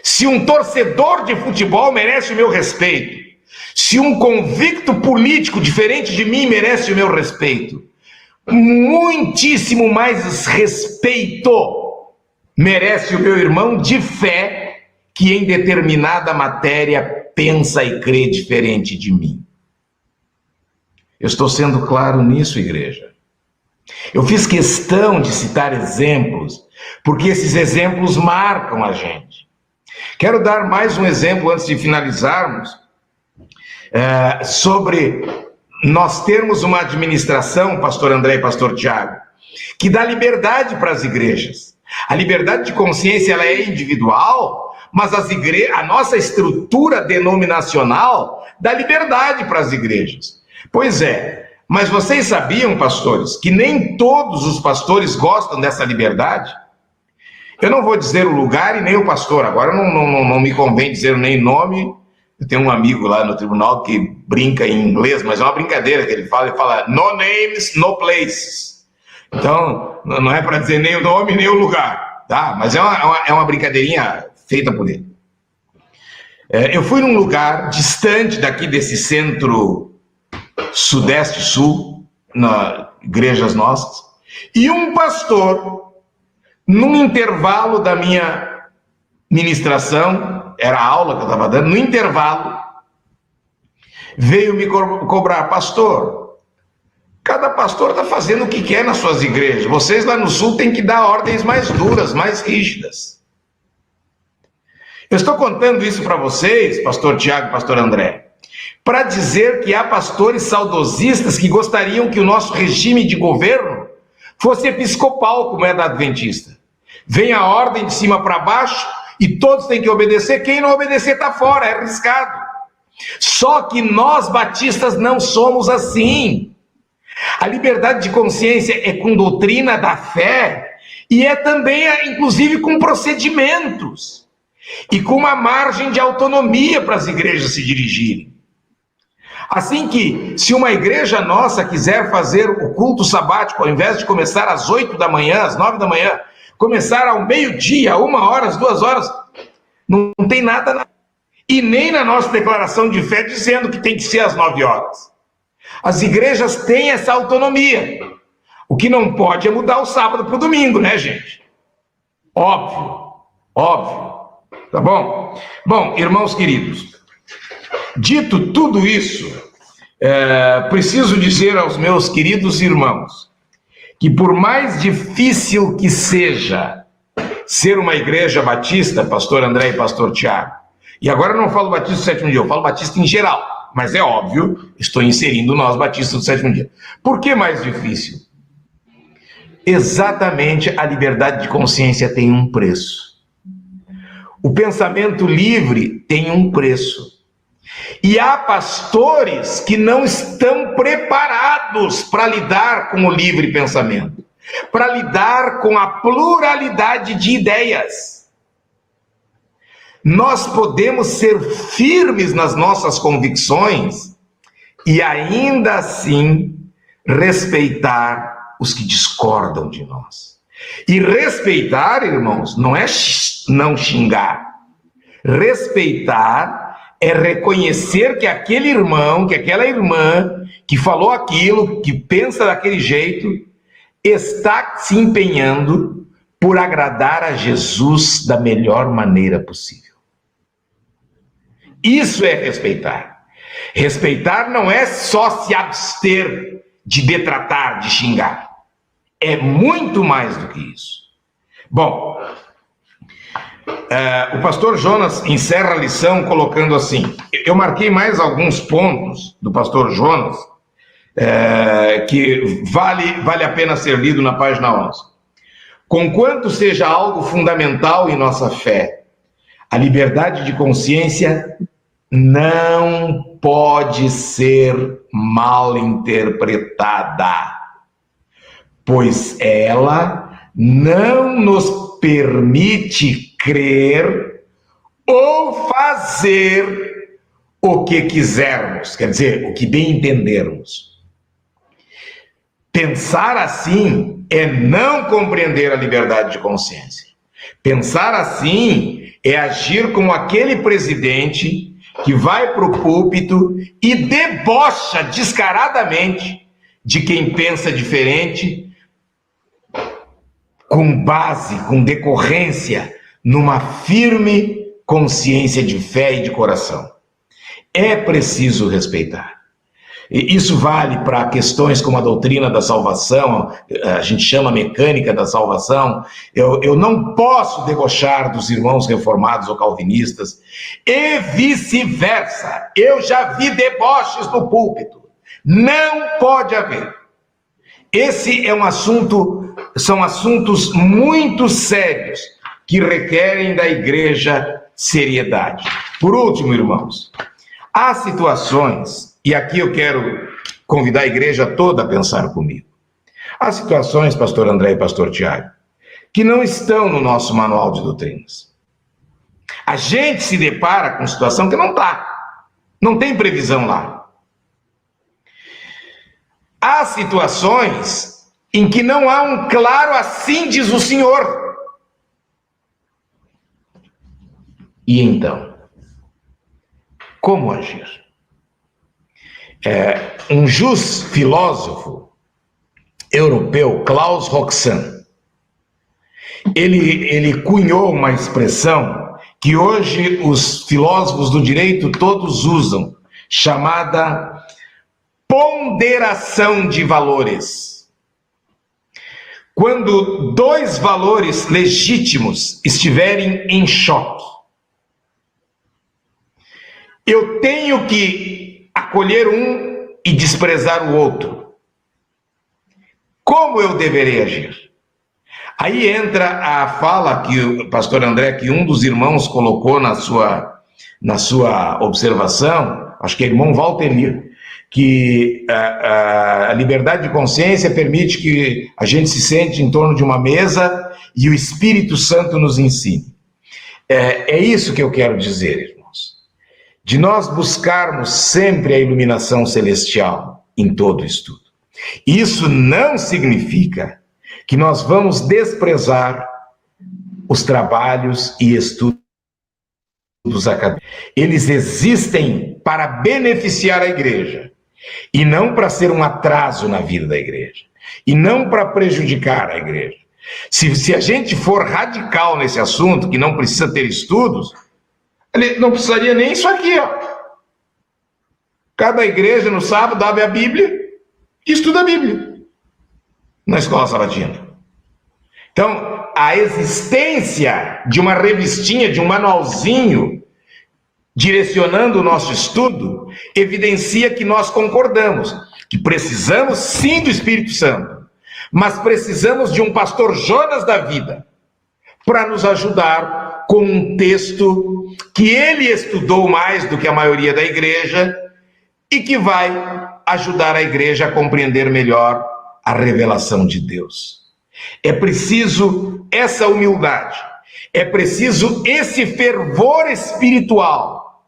Se um torcedor de futebol merece o meu respeito, se um convicto político diferente de mim merece o meu respeito, muitíssimo mais respeito merece o meu irmão de fé que em determinada matéria pensa e crê diferente de mim. Eu estou sendo claro nisso, igreja. Eu fiz questão de citar exemplos, porque esses exemplos marcam a gente. Quero dar mais um exemplo antes de finalizarmos, sobre nós termos uma administração, pastor André e pastor Tiago, que dá liberdade para as igrejas. A liberdade de consciência ela é individual, mas a nossa estrutura denominacional dá liberdade para as igrejas. Pois é, mas vocês sabiam, pastores, que nem todos os pastores gostam dessa liberdade? Eu não vou dizer o lugar e nem o pastor, agora não me convém dizer nem nome. Eu tenho um amigo lá no tribunal que brinca em inglês, mas é uma brincadeira que ele fala no names, no places. Então, não é para dizer nem o nome nem o lugar, tá? Mas é uma brincadeirinha feita por ele. Eu fui num lugar distante daqui desse centro sudeste-sul, nas igrejas nossas, e um pastor, num intervalo da minha ministração, era a aula que eu estava dando, no intervalo, veio me cobrar: pastor, cada pastor está fazendo o que quer nas suas igrejas, vocês lá no sul têm que dar ordens mais duras, mais rígidas. Eu estou contando isso para vocês, pastor Tiago e pastor André, para dizer que há pastores saudosistas que gostariam que o nosso regime de governo fosse episcopal, como é da Adventista. Vem a ordem de cima para baixo e todos têm que obedecer, quem não obedecer está fora, é arriscado. Só que nós batistas não somos assim. A liberdade de consciência é com doutrina da fé e é também, inclusive, com procedimentos e com uma margem de autonomia para as igrejas se dirigirem. Assim que, se uma igreja nossa quiser fazer o culto sabático, ao invés de começar às 8 da manhã, às 9 da manhã, começar ao meio-dia, 1 hora, às 2 horas, não tem nada, e nem na nossa declaração de fé dizendo que tem que ser às 9 horas. As igrejas têm essa autonomia. O que não pode é mudar o sábado para o domingo, né, gente? Óbvio, óbvio. Tá bom? Bom, irmãos queridos, dito tudo isso, preciso dizer aos meus queridos irmãos que, por mais difícil que seja ser uma igreja batista, pastor André e pastor Tiago, e agora eu não falo batista do sétimo dia, eu falo batista em geral, mas é óbvio, estou inserindo nós batistas do sétimo dia. Por que mais difícil? Exatamente, a liberdade de consciência tem um preço. O pensamento livre tem um preço. E há pastores que não estão preparados para lidar com o livre pensamento, para lidar com a pluralidade de ideias. Nós podemos ser firmes nas nossas convicções e ainda assim respeitar os que discordam de nós. E respeitar, irmãos, não é não xingar. Respeitar é reconhecer que aquele irmão, que aquela irmã que falou aquilo, que pensa daquele jeito, está se empenhando por agradar a Jesus da melhor maneira possível. Isso é respeitar. Respeitar não é só se abster de detratar, de xingar. É muito mais do que isso. Bom, o pastor Jonas encerra a lição colocando assim, eu marquei mais alguns pontos do pastor Jonas, que vale a pena ser lido na página 11. Conquanto seja algo fundamental em nossa fé, a liberdade de consciência não pode ser mal interpretada, pois ela não nos permite crer ou fazer o que quisermos, quer dizer, o que bem entendermos. Pensar assim é não compreender a liberdade de consciência. Pensar assim é agir como aquele presidente que vai para o púlpito e debocha descaradamente de quem pensa diferente, com base, com decorrência, numa firme consciência de fé e de coração. É preciso respeitar. E isso vale para questões como a doutrina da salvação, a gente chama mecânica da salvação. Eu não posso debochar dos irmãos reformados ou calvinistas, e vice-versa. Eu já vi deboches no púlpito. Não pode haver. Esse é são assuntos muito sérios que requerem da igreja seriedade. Por último, irmãos, há situações, e aqui eu quero convidar a igreja toda a pensar comigo. Há situações, pastor André e pastor Tiago, que não estão no nosso manual de doutrinas. A gente se depara com situação que não está. Não tem previsão lá. Há situações em que não há um claro assim diz o Senhor. E então, como agir? Um jus filósofo europeu, Klaus Roxanne, ele cunhou uma expressão que hoje os filósofos do direito todos usam, chamada ponderação de valores. Quando dois valores legítimos estiverem em choque, eu tenho que acolher um e desprezar o outro. Como eu deverei agir? Aí entra a fala que o pastor André, que um dos irmãos colocou na sua observação, acho que é irmão Walter, que a liberdade de consciência permite que a gente se sente em torno de uma mesa e o Espírito Santo nos ensine. É isso que eu quero dizer, irmãos. De nós buscarmos sempre a iluminação celestial em todo estudo. Isso não significa que nós vamos desprezar os trabalhos e estudos acadêmicos. Eles existem para beneficiar a igreja. E não para ser um atraso na vida da igreja. E não para prejudicar a igreja. Se a gente for radical nesse assunto, que não precisa ter estudos, não precisaria nem isso aqui, ó. Cada igreja no sábado abre a Bíblia e estuda a Bíblia na escola sabatina. Então, a existência de uma revistinha, de um manualzinho direcionando o nosso estudo, evidencia que nós concordamos, que precisamos sim do Espírito Santo, mas precisamos de um pastor Jonas da vida para nos ajudar com um texto que ele estudou mais do que a maioria da igreja e que vai ajudar a igreja a compreender melhor a revelação de Deus. É preciso essa humildade, é preciso esse fervor espiritual,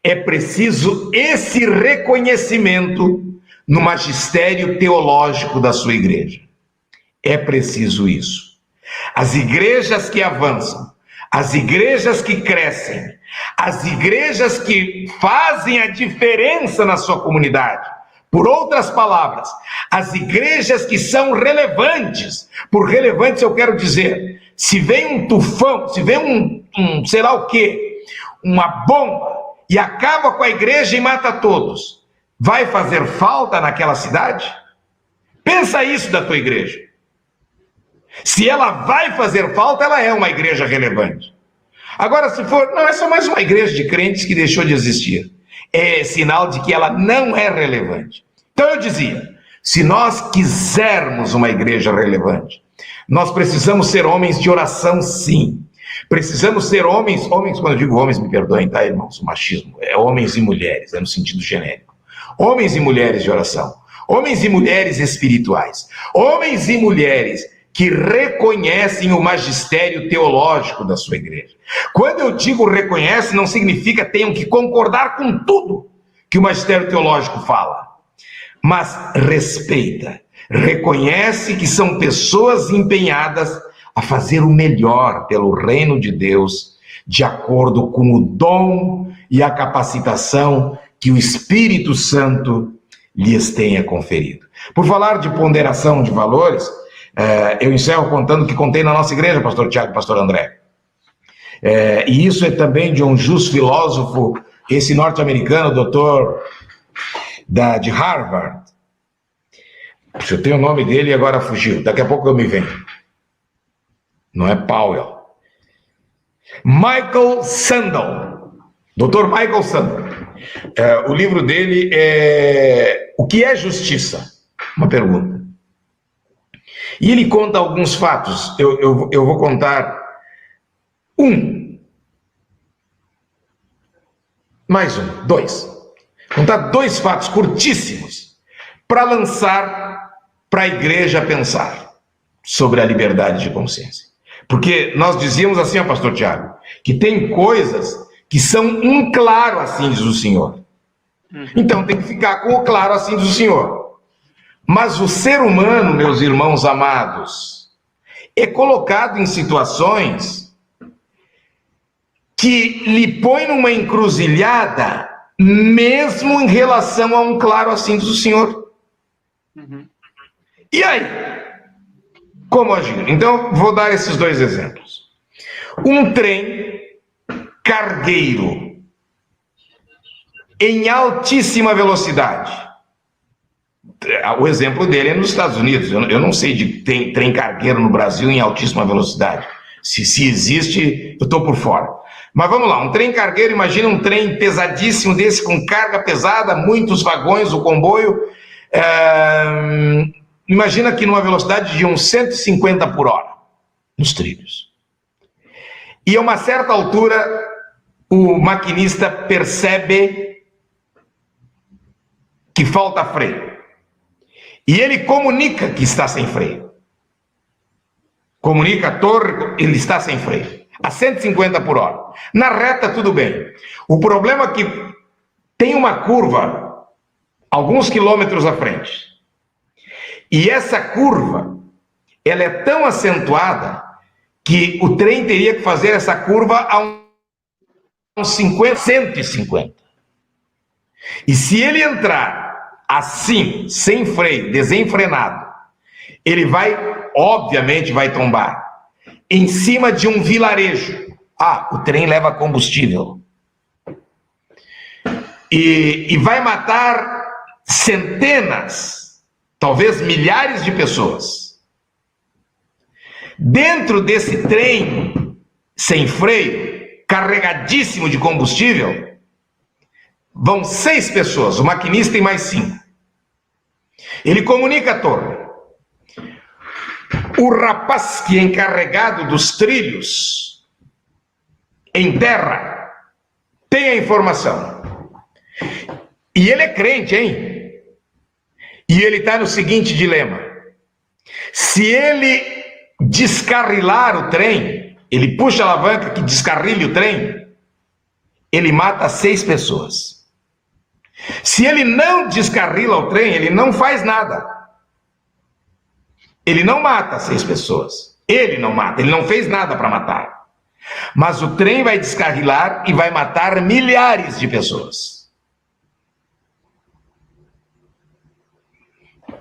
é preciso esse reconhecimento no magistério teológico da sua igreja. É preciso isso. As igrejas que avançam, as igrejas que crescem, as igrejas que fazem a diferença na sua comunidade, por outras palavras, as igrejas que são relevantes, por relevantes eu quero dizer, se vem um tufão, se vem um sei lá o quê, uma bomba, e acaba com a igreja e mata todos, vai fazer falta naquela cidade? Pensa isso da tua igreja. Se ela vai fazer falta, ela é uma igreja relevante. Agora, se for, não, é só mais uma igreja de crentes que deixou de existir. É sinal de que ela não é relevante. Então eu dizia, se nós quisermos uma igreja relevante, nós precisamos ser homens de oração, sim. Precisamos ser homens, quando eu digo homens, me perdoem, tá, irmãos? O machismo é homens e mulheres, é no sentido genérico. Homens e mulheres de oração, homens e mulheres espirituais, homens e mulheres que reconhecem o magistério teológico da sua igreja. Quando eu digo reconhece, não significa tenham que concordar com tudo que o magistério teológico fala, mas respeita, reconhece que são pessoas empenhadas a fazer o melhor pelo reino de Deus, de acordo com o dom e a capacitação que o Espírito Santo lhes tenha conferido. Por falar de ponderação de valores, eu encerro contando o que contei na nossa igreja, pastor Tiago e pastor André. E isso é também de um justo filósofo, esse norte-americano, doutor de Harvard. Eu tenho o nome dele e agora fugiu, daqui a pouco eu me venho. Não é Powell. Michael Sandel. Dr. Michael Sandel. O livro dele é O que é Justiça? Uma pergunta. E ele conta alguns fatos. Eu vou contar dois. Contar dois fatos curtíssimos para lançar para a igreja pensar sobre a liberdade de consciência. Porque nós dizíamos assim, ó, pastor Tiago, que tem coisas que são um claro assim, diz o Senhor. Então tem que ficar com o claro assim, diz o Senhor. Mas o ser humano, meus irmãos amados, é colocado em situações que lhe põe numa encruzilhada, mesmo em relação a um claro assim, diz o Senhor. E aí? Como agir? Então, vou dar esses dois exemplos. Um trem cargueiro em altíssima velocidade. O exemplo dele é nos Estados Unidos. Eu não sei de trem cargueiro no Brasil em altíssima velocidade. Se existe, eu estou por fora. Mas vamos lá, um trem cargueiro, imagina um trem pesadíssimo desse, com carga pesada, muitos vagões, o comboio. Imagina que numa velocidade de uns 150 por hora, nos trilhos. E a uma certa altura, o maquinista percebe que falta freio. E ele comunica que está sem freio. Comunica a torre, ele está sem freio. A 150 por hora. Na reta, tudo bem. O problema é que tem uma curva alguns quilômetros à frente. E essa curva, ela é tão acentuada que o trem teria que fazer essa curva a uns 50, 150. E se ele entrar assim, sem freio, desenfrenado, ele obviamente vai tombar em cima de um vilarejo. O trem leva combustível. E vai matar centenas, talvez milhares de pessoas. Dentro desse trem sem freio, carregadíssimo de combustível, vão 6 pessoas, o maquinista e mais 5. Ele comunica a torre. O rapaz que é encarregado dos trilhos em terra tem a informação. E ele é crente, hein? E ele está no seguinte dilema. Se ele descarrilar o trem, ele puxa a alavanca que descarrile o trem, ele mata 6 pessoas. Se ele não descarrila o trem, ele não faz nada. Ele não mata 6 pessoas. Ele não mata, ele não fez nada para matar. Mas o trem vai descarrilar e vai matar milhares de pessoas.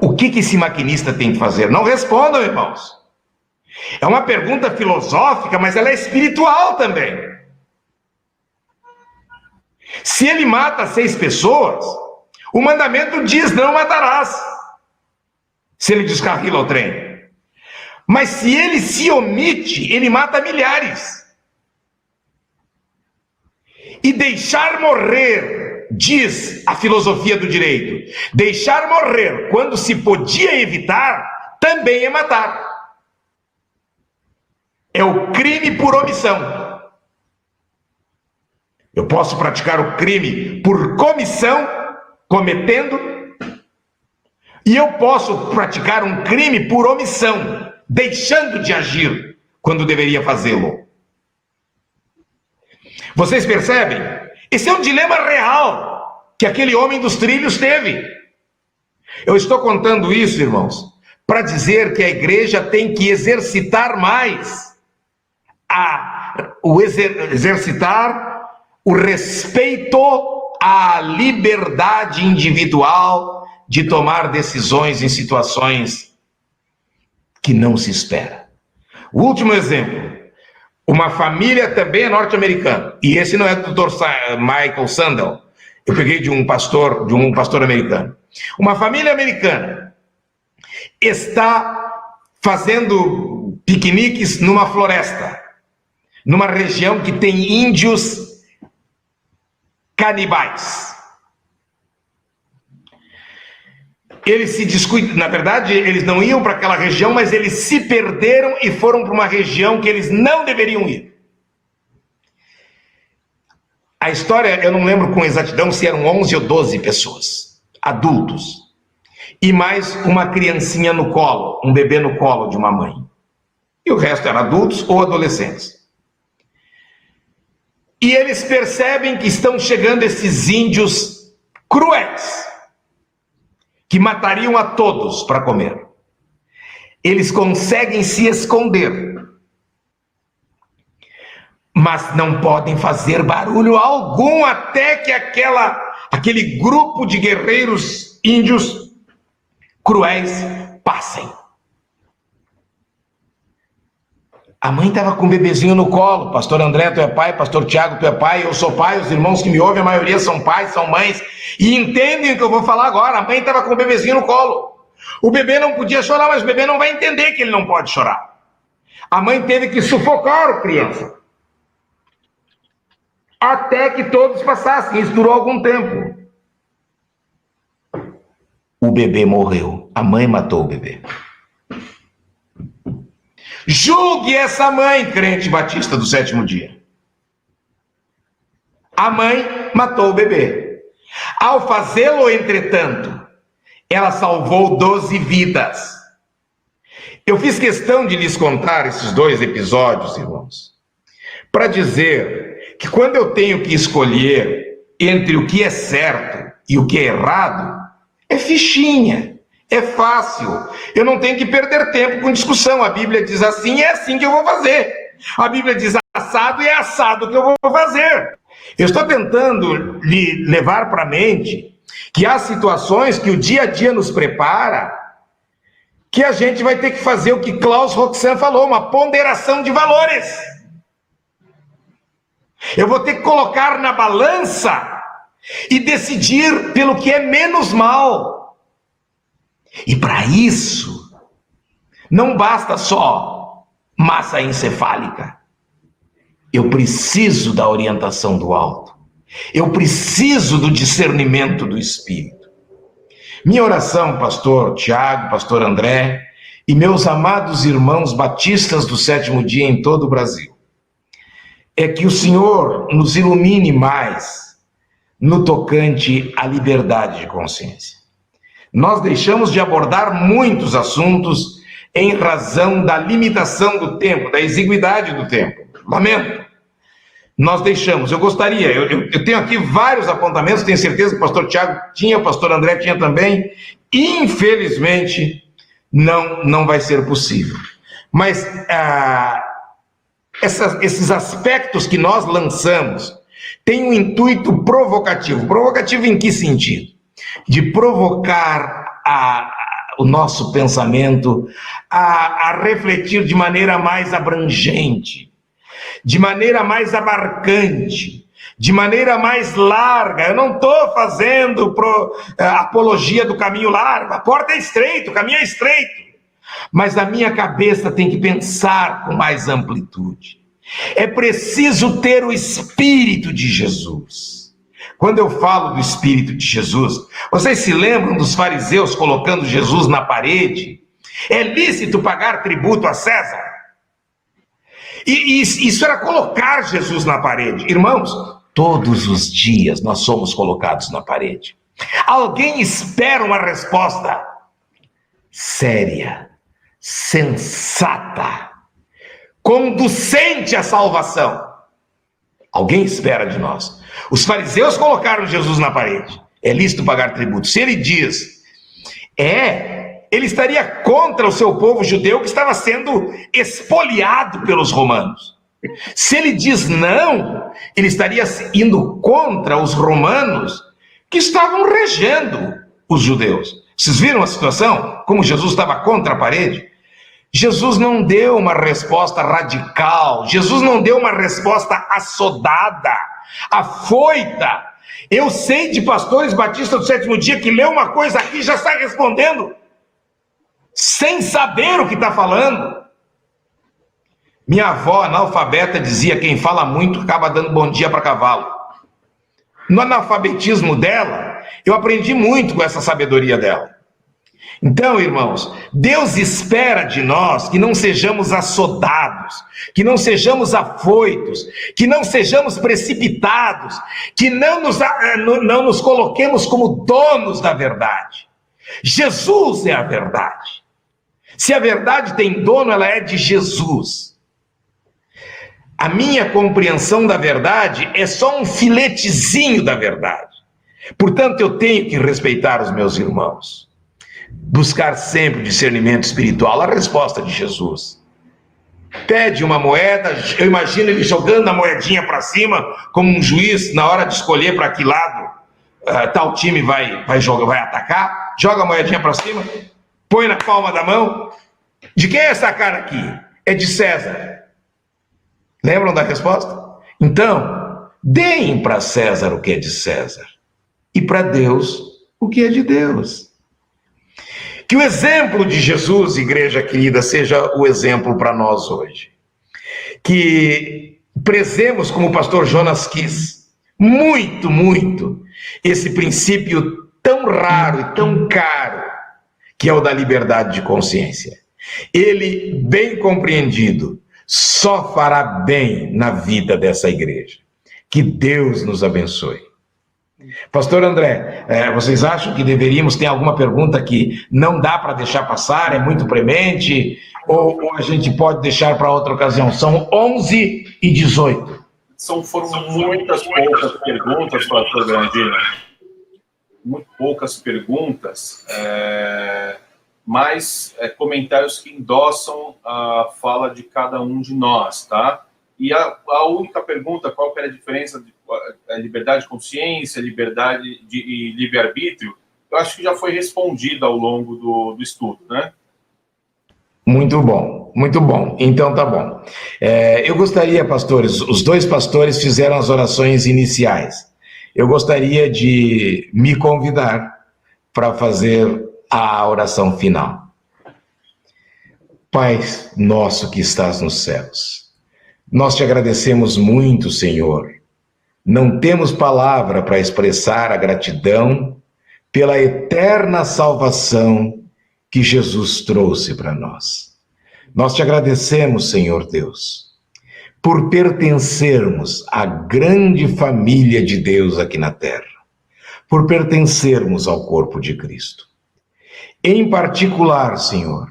O que esse maquinista tem que fazer? Não respondam, irmãos. É uma pergunta filosófica, mas ela é espiritual também. Se ele mata 6 pessoas, o mandamento diz: não matarás. Se ele descarrila o trem. Mas se ele se omite, ele mata milhares. E deixar morrer, diz a filosofia do direito, deixar morrer quando se podia evitar, também é matar. É o crime por omissão. Eu posso praticar o crime por comissão, cometendo, e eu posso praticar um crime por omissão, deixando de agir quando deveria fazê-lo. Vocês percebem? Esse é um dilema real que aquele homem dos trilhos teve. Eu estou contando isso, irmãos, para dizer que a igreja tem que exercitar mais exercitar o respeito à liberdade individual de tomar decisões em situações que não se espera. O último exemplo, uma família também norte-americana, e esse não é do Dr. Michael Sandel, eu peguei de um pastor americano. Uma família americana está fazendo piqueniques numa floresta, numa região que tem índios canibais. Eles se descuidam, na verdade, eles não iam para aquela região, mas eles se perderam e foram para uma região que eles não deveriam ir. A história, eu não lembro com exatidão se eram 11 ou 12 pessoas, adultos, e mais uma criancinha no colo, um bebê no colo de uma mãe. E o resto eram adultos ou adolescentes. E eles percebem que estão chegando esses índios cruéis, que matariam a todos para comer. Eles conseguem se esconder, mas não podem fazer barulho algum até que aquele grupo de guerreiros índios cruéis passem. A mãe estava com o bebezinho no colo. Pastor André, tu é pai. Pastor Tiago, tu é pai. Eu sou pai. Os irmãos que me ouvem, a maioria são pais, são mães. E entendem o que eu vou falar agora. A mãe estava com o bebezinho no colo. O bebê não podia chorar, mas o bebê não vai entender que ele não pode chorar. A mãe teve que sufocar a criança. Até que todos passassem. Isso durou algum tempo. O bebê morreu. A mãe matou o bebê. Julgue essa mãe, crente batista do sétimo dia. A mãe matou o bebê. Ao fazê-lo, entretanto, ela salvou 12 vidas. Eu fiz questão de lhes contar esses 2 episódios, irmãos, para dizer que quando eu tenho que escolher entre o que é certo e o que é errado, é fichinha. É fácil, eu não tenho que perder tempo com discussão. A Bíblia diz assim, é assim que eu vou fazer. A Bíblia diz assado, e é assado que eu vou fazer. Eu estou tentando lhe levar para a mente que há situações que o dia a dia nos prepara, que a gente vai ter que fazer o que Klaus Roxanne falou, uma ponderação de valores. Eu vou ter que colocar na balança e decidir pelo que é menos mal. E para isso, não basta só massa encefálica. Eu preciso da orientação do alto. Eu preciso do discernimento do Espírito. Minha oração, pastor Tiago, pastor André e meus amados irmãos batistas do sétimo dia em todo o Brasil, é que o Senhor nos ilumine mais no tocante à liberdade de consciência. Nós deixamos de abordar muitos assuntos em razão da limitação do tempo, da exiguidade do tempo. Lamento. Nós deixamos. Eu gostaria, eu tenho aqui vários apontamentos, tenho certeza que o pastor Tiago tinha, o pastor André tinha também. Infelizmente, não vai ser possível. Mas esses aspectos que nós lançamos têm um intuito provocativo. Provocativo em que sentido? De provocar o nosso pensamento a refletir de maneira mais abrangente, de maneira mais abarcante, de maneira mais larga. Eu não estou fazendo apologia do caminho largo, a porta é estreita, o caminho é estreito, mas a minha cabeça tem que pensar com mais amplitude. É preciso ter o Espírito de Jesus. Quando eu falo do Espírito de Jesus, vocês se lembram dos fariseus colocando Jesus na parede? É lícito pagar tributo a César? E isso era colocar Jesus na parede. Irmãos, todos os dias nós somos colocados na parede. Alguém espera uma resposta séria, sensata, conducente à salvação. Alguém espera de nós. Os fariseus colocaram Jesus na parede. É lícito pagar tributo. Se ele diz, ele estaria contra o seu povo judeu que estava sendo espoliado pelos romanos. Se ele diz não, ele estaria indo contra os romanos que estavam regendo os judeus. Vocês viram a situação? Como Jesus estava contra a parede? Jesus não deu uma resposta radical, Jesus não deu uma resposta assodada, afoita. Eu sei de pastores batistas do sétimo dia que lê uma coisa aqui e já sai respondendo, sem saber o que está falando. Minha avó, analfabeta, dizia: quem fala muito acaba dando bom dia para cavalo. No analfabetismo dela, eu aprendi muito com essa sabedoria dela. Então, irmãos, Deus espera de nós que não sejamos assodados, que não sejamos afoitos, que não sejamos precipitados, que não nos coloquemos como donos da verdade. Jesus é a verdade. Se a verdade tem dono, ela é de Jesus. A minha compreensão da verdade é só um filetezinho da verdade. Portanto, eu tenho que respeitar os meus irmãos. Buscar sempre discernimento espiritual, a resposta de Jesus. Pede uma moeda, eu imagino ele jogando a moedinha para cima, como um juiz, na hora de escolher para que lado tal time vai atacar, joga a moedinha para cima, põe na palma da mão. De quem é essa cara aqui? É de César. Lembram da resposta? Então, deem para César o que é de César e para Deus o que é de Deus. Que o exemplo de Jesus, igreja querida, seja o exemplo para nós hoje. Que prezemos, como o pastor Jonas quis, muito, muito, esse princípio tão raro e tão caro, que é o da liberdade de consciência. Ele, bem compreendido, só fará bem na vida dessa igreja. Que Deus nos abençoe. Pastor André, vocês acham que deveríamos ter alguma pergunta que não dá para deixar passar, é muito premente, ou a gente pode deixar para outra ocasião? São 11h18. Foram muitas poucas perguntas, pastor Grandino. Muito poucas perguntas, mas comentários que endossam a fala de cada um de nós, tá? E a única pergunta, qual que era a diferença de liberdade de consciência, liberdade e livre-arbítrio, eu acho que já foi respondida ao longo do estudo, né? Muito bom, muito bom. Então tá bom. Eu gostaria, pastores, os dois pastores fizeram as orações iniciais. Eu gostaria de me convidar para fazer a oração final. Pai nosso que estás nos céus, nós te agradecemos muito, Senhor. Não temos palavra para expressar a gratidão pela eterna salvação que Jesus trouxe para nós. Nós te agradecemos, Senhor Deus, por pertencermos à grande família de Deus aqui na terra, por pertencermos ao corpo de Cristo. Em particular, Senhor,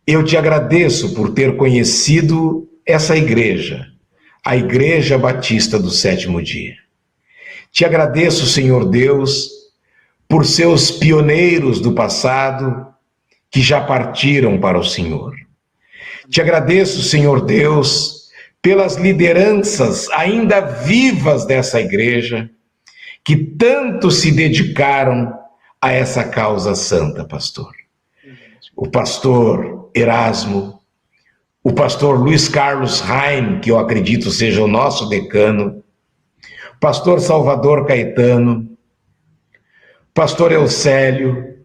eu te agradeço por ter conhecido essa igreja, a Igreja Batista do Sétimo Dia. Te agradeço, Senhor Deus, por seus pioneiros do passado que já partiram para o Senhor. Te agradeço, Senhor Deus, pelas lideranças ainda vivas dessa igreja que tanto se dedicaram a essa causa santa, pastor. O pastor Erasmo, o pastor Luiz Carlos Raim, que eu acredito seja o nosso decano, pastor Salvador Caetano, pastor Eusélio,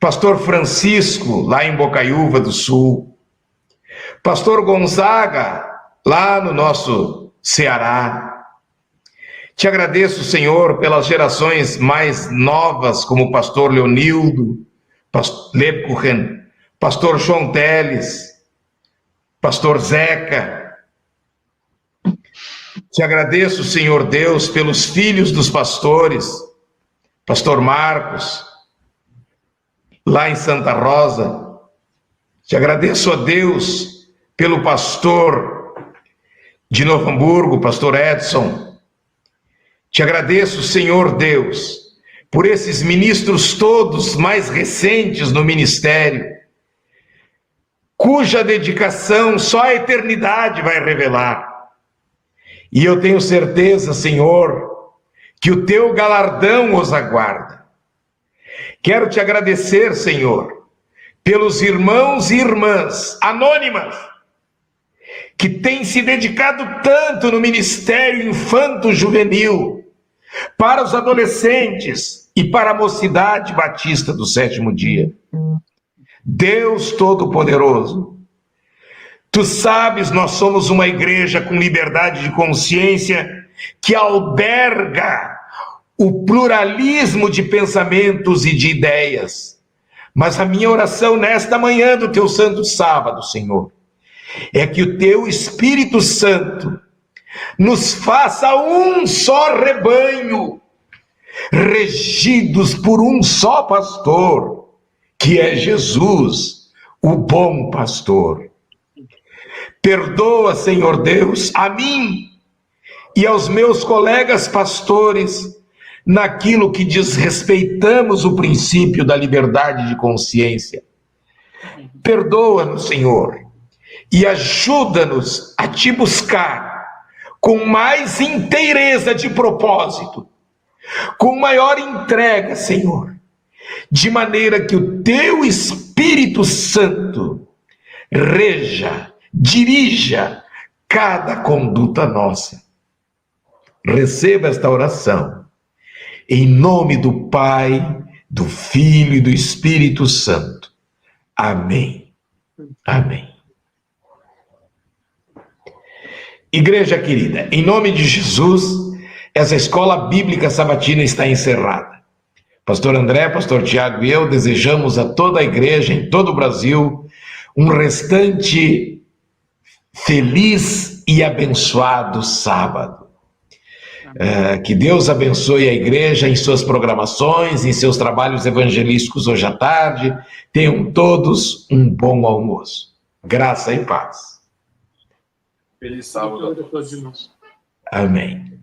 pastor Francisco, lá em Bocaiúva do Sul, pastor Gonzaga, lá no nosso Ceará. Te agradeço, Senhor, pelas gerações mais novas, como o pastor Leonildo, pastor Lepkuchen, pastor João Teles, pastor Zeca. Te agradeço, Senhor Deus, pelos filhos dos pastores, pastor Marcos, lá em Santa Rosa. Te agradeço a Deus pelo pastor de Novo Hamburgo, pastor Edson. Te agradeço, Senhor Deus, por esses ministros todos mais recentes no ministério, cuja dedicação só a eternidade vai revelar. E eu tenho certeza, Senhor, que o teu galardão os aguarda. Quero te agradecer, Senhor, pelos irmãos e irmãs anônimas que têm se dedicado tanto no ministério infanto-juvenil para os adolescentes e para a mocidade batista do Sétimo Dia. Deus Todo-Poderoso, tu sabes, nós somos uma igreja com liberdade de consciência que alberga o pluralismo de pensamentos e de ideias. Mas a minha oração nesta manhã do teu santo sábado, Senhor, é que o teu Espírito Santo nos faça um só rebanho, regidos por um só pastor, que é Jesus, o bom pastor. Perdoa, Senhor Deus, a mim e aos meus colegas pastores, naquilo que desrespeitamos o princípio da liberdade de consciência. Perdoa-nos, Senhor, e ajuda-nos a te buscar com mais inteireza de propósito, com maior entrega, Senhor, de maneira que o teu Espírito Santo reja, dirija cada conduta nossa. Receba esta oração, em nome do Pai, do Filho e do Espírito Santo. Amém. Amém. Igreja querida, em nome de Jesus, essa escola bíblica sabatina está encerrada. Pastor André, Pastor Tiago e eu desejamos a toda a igreja em todo o Brasil um restante feliz e abençoado sábado. Que Deus abençoe a igreja em suas programações, em seus trabalhos evangelísticos hoje à tarde. Tenham todos um bom almoço. Graça e paz. Feliz sábado a todos. Amém.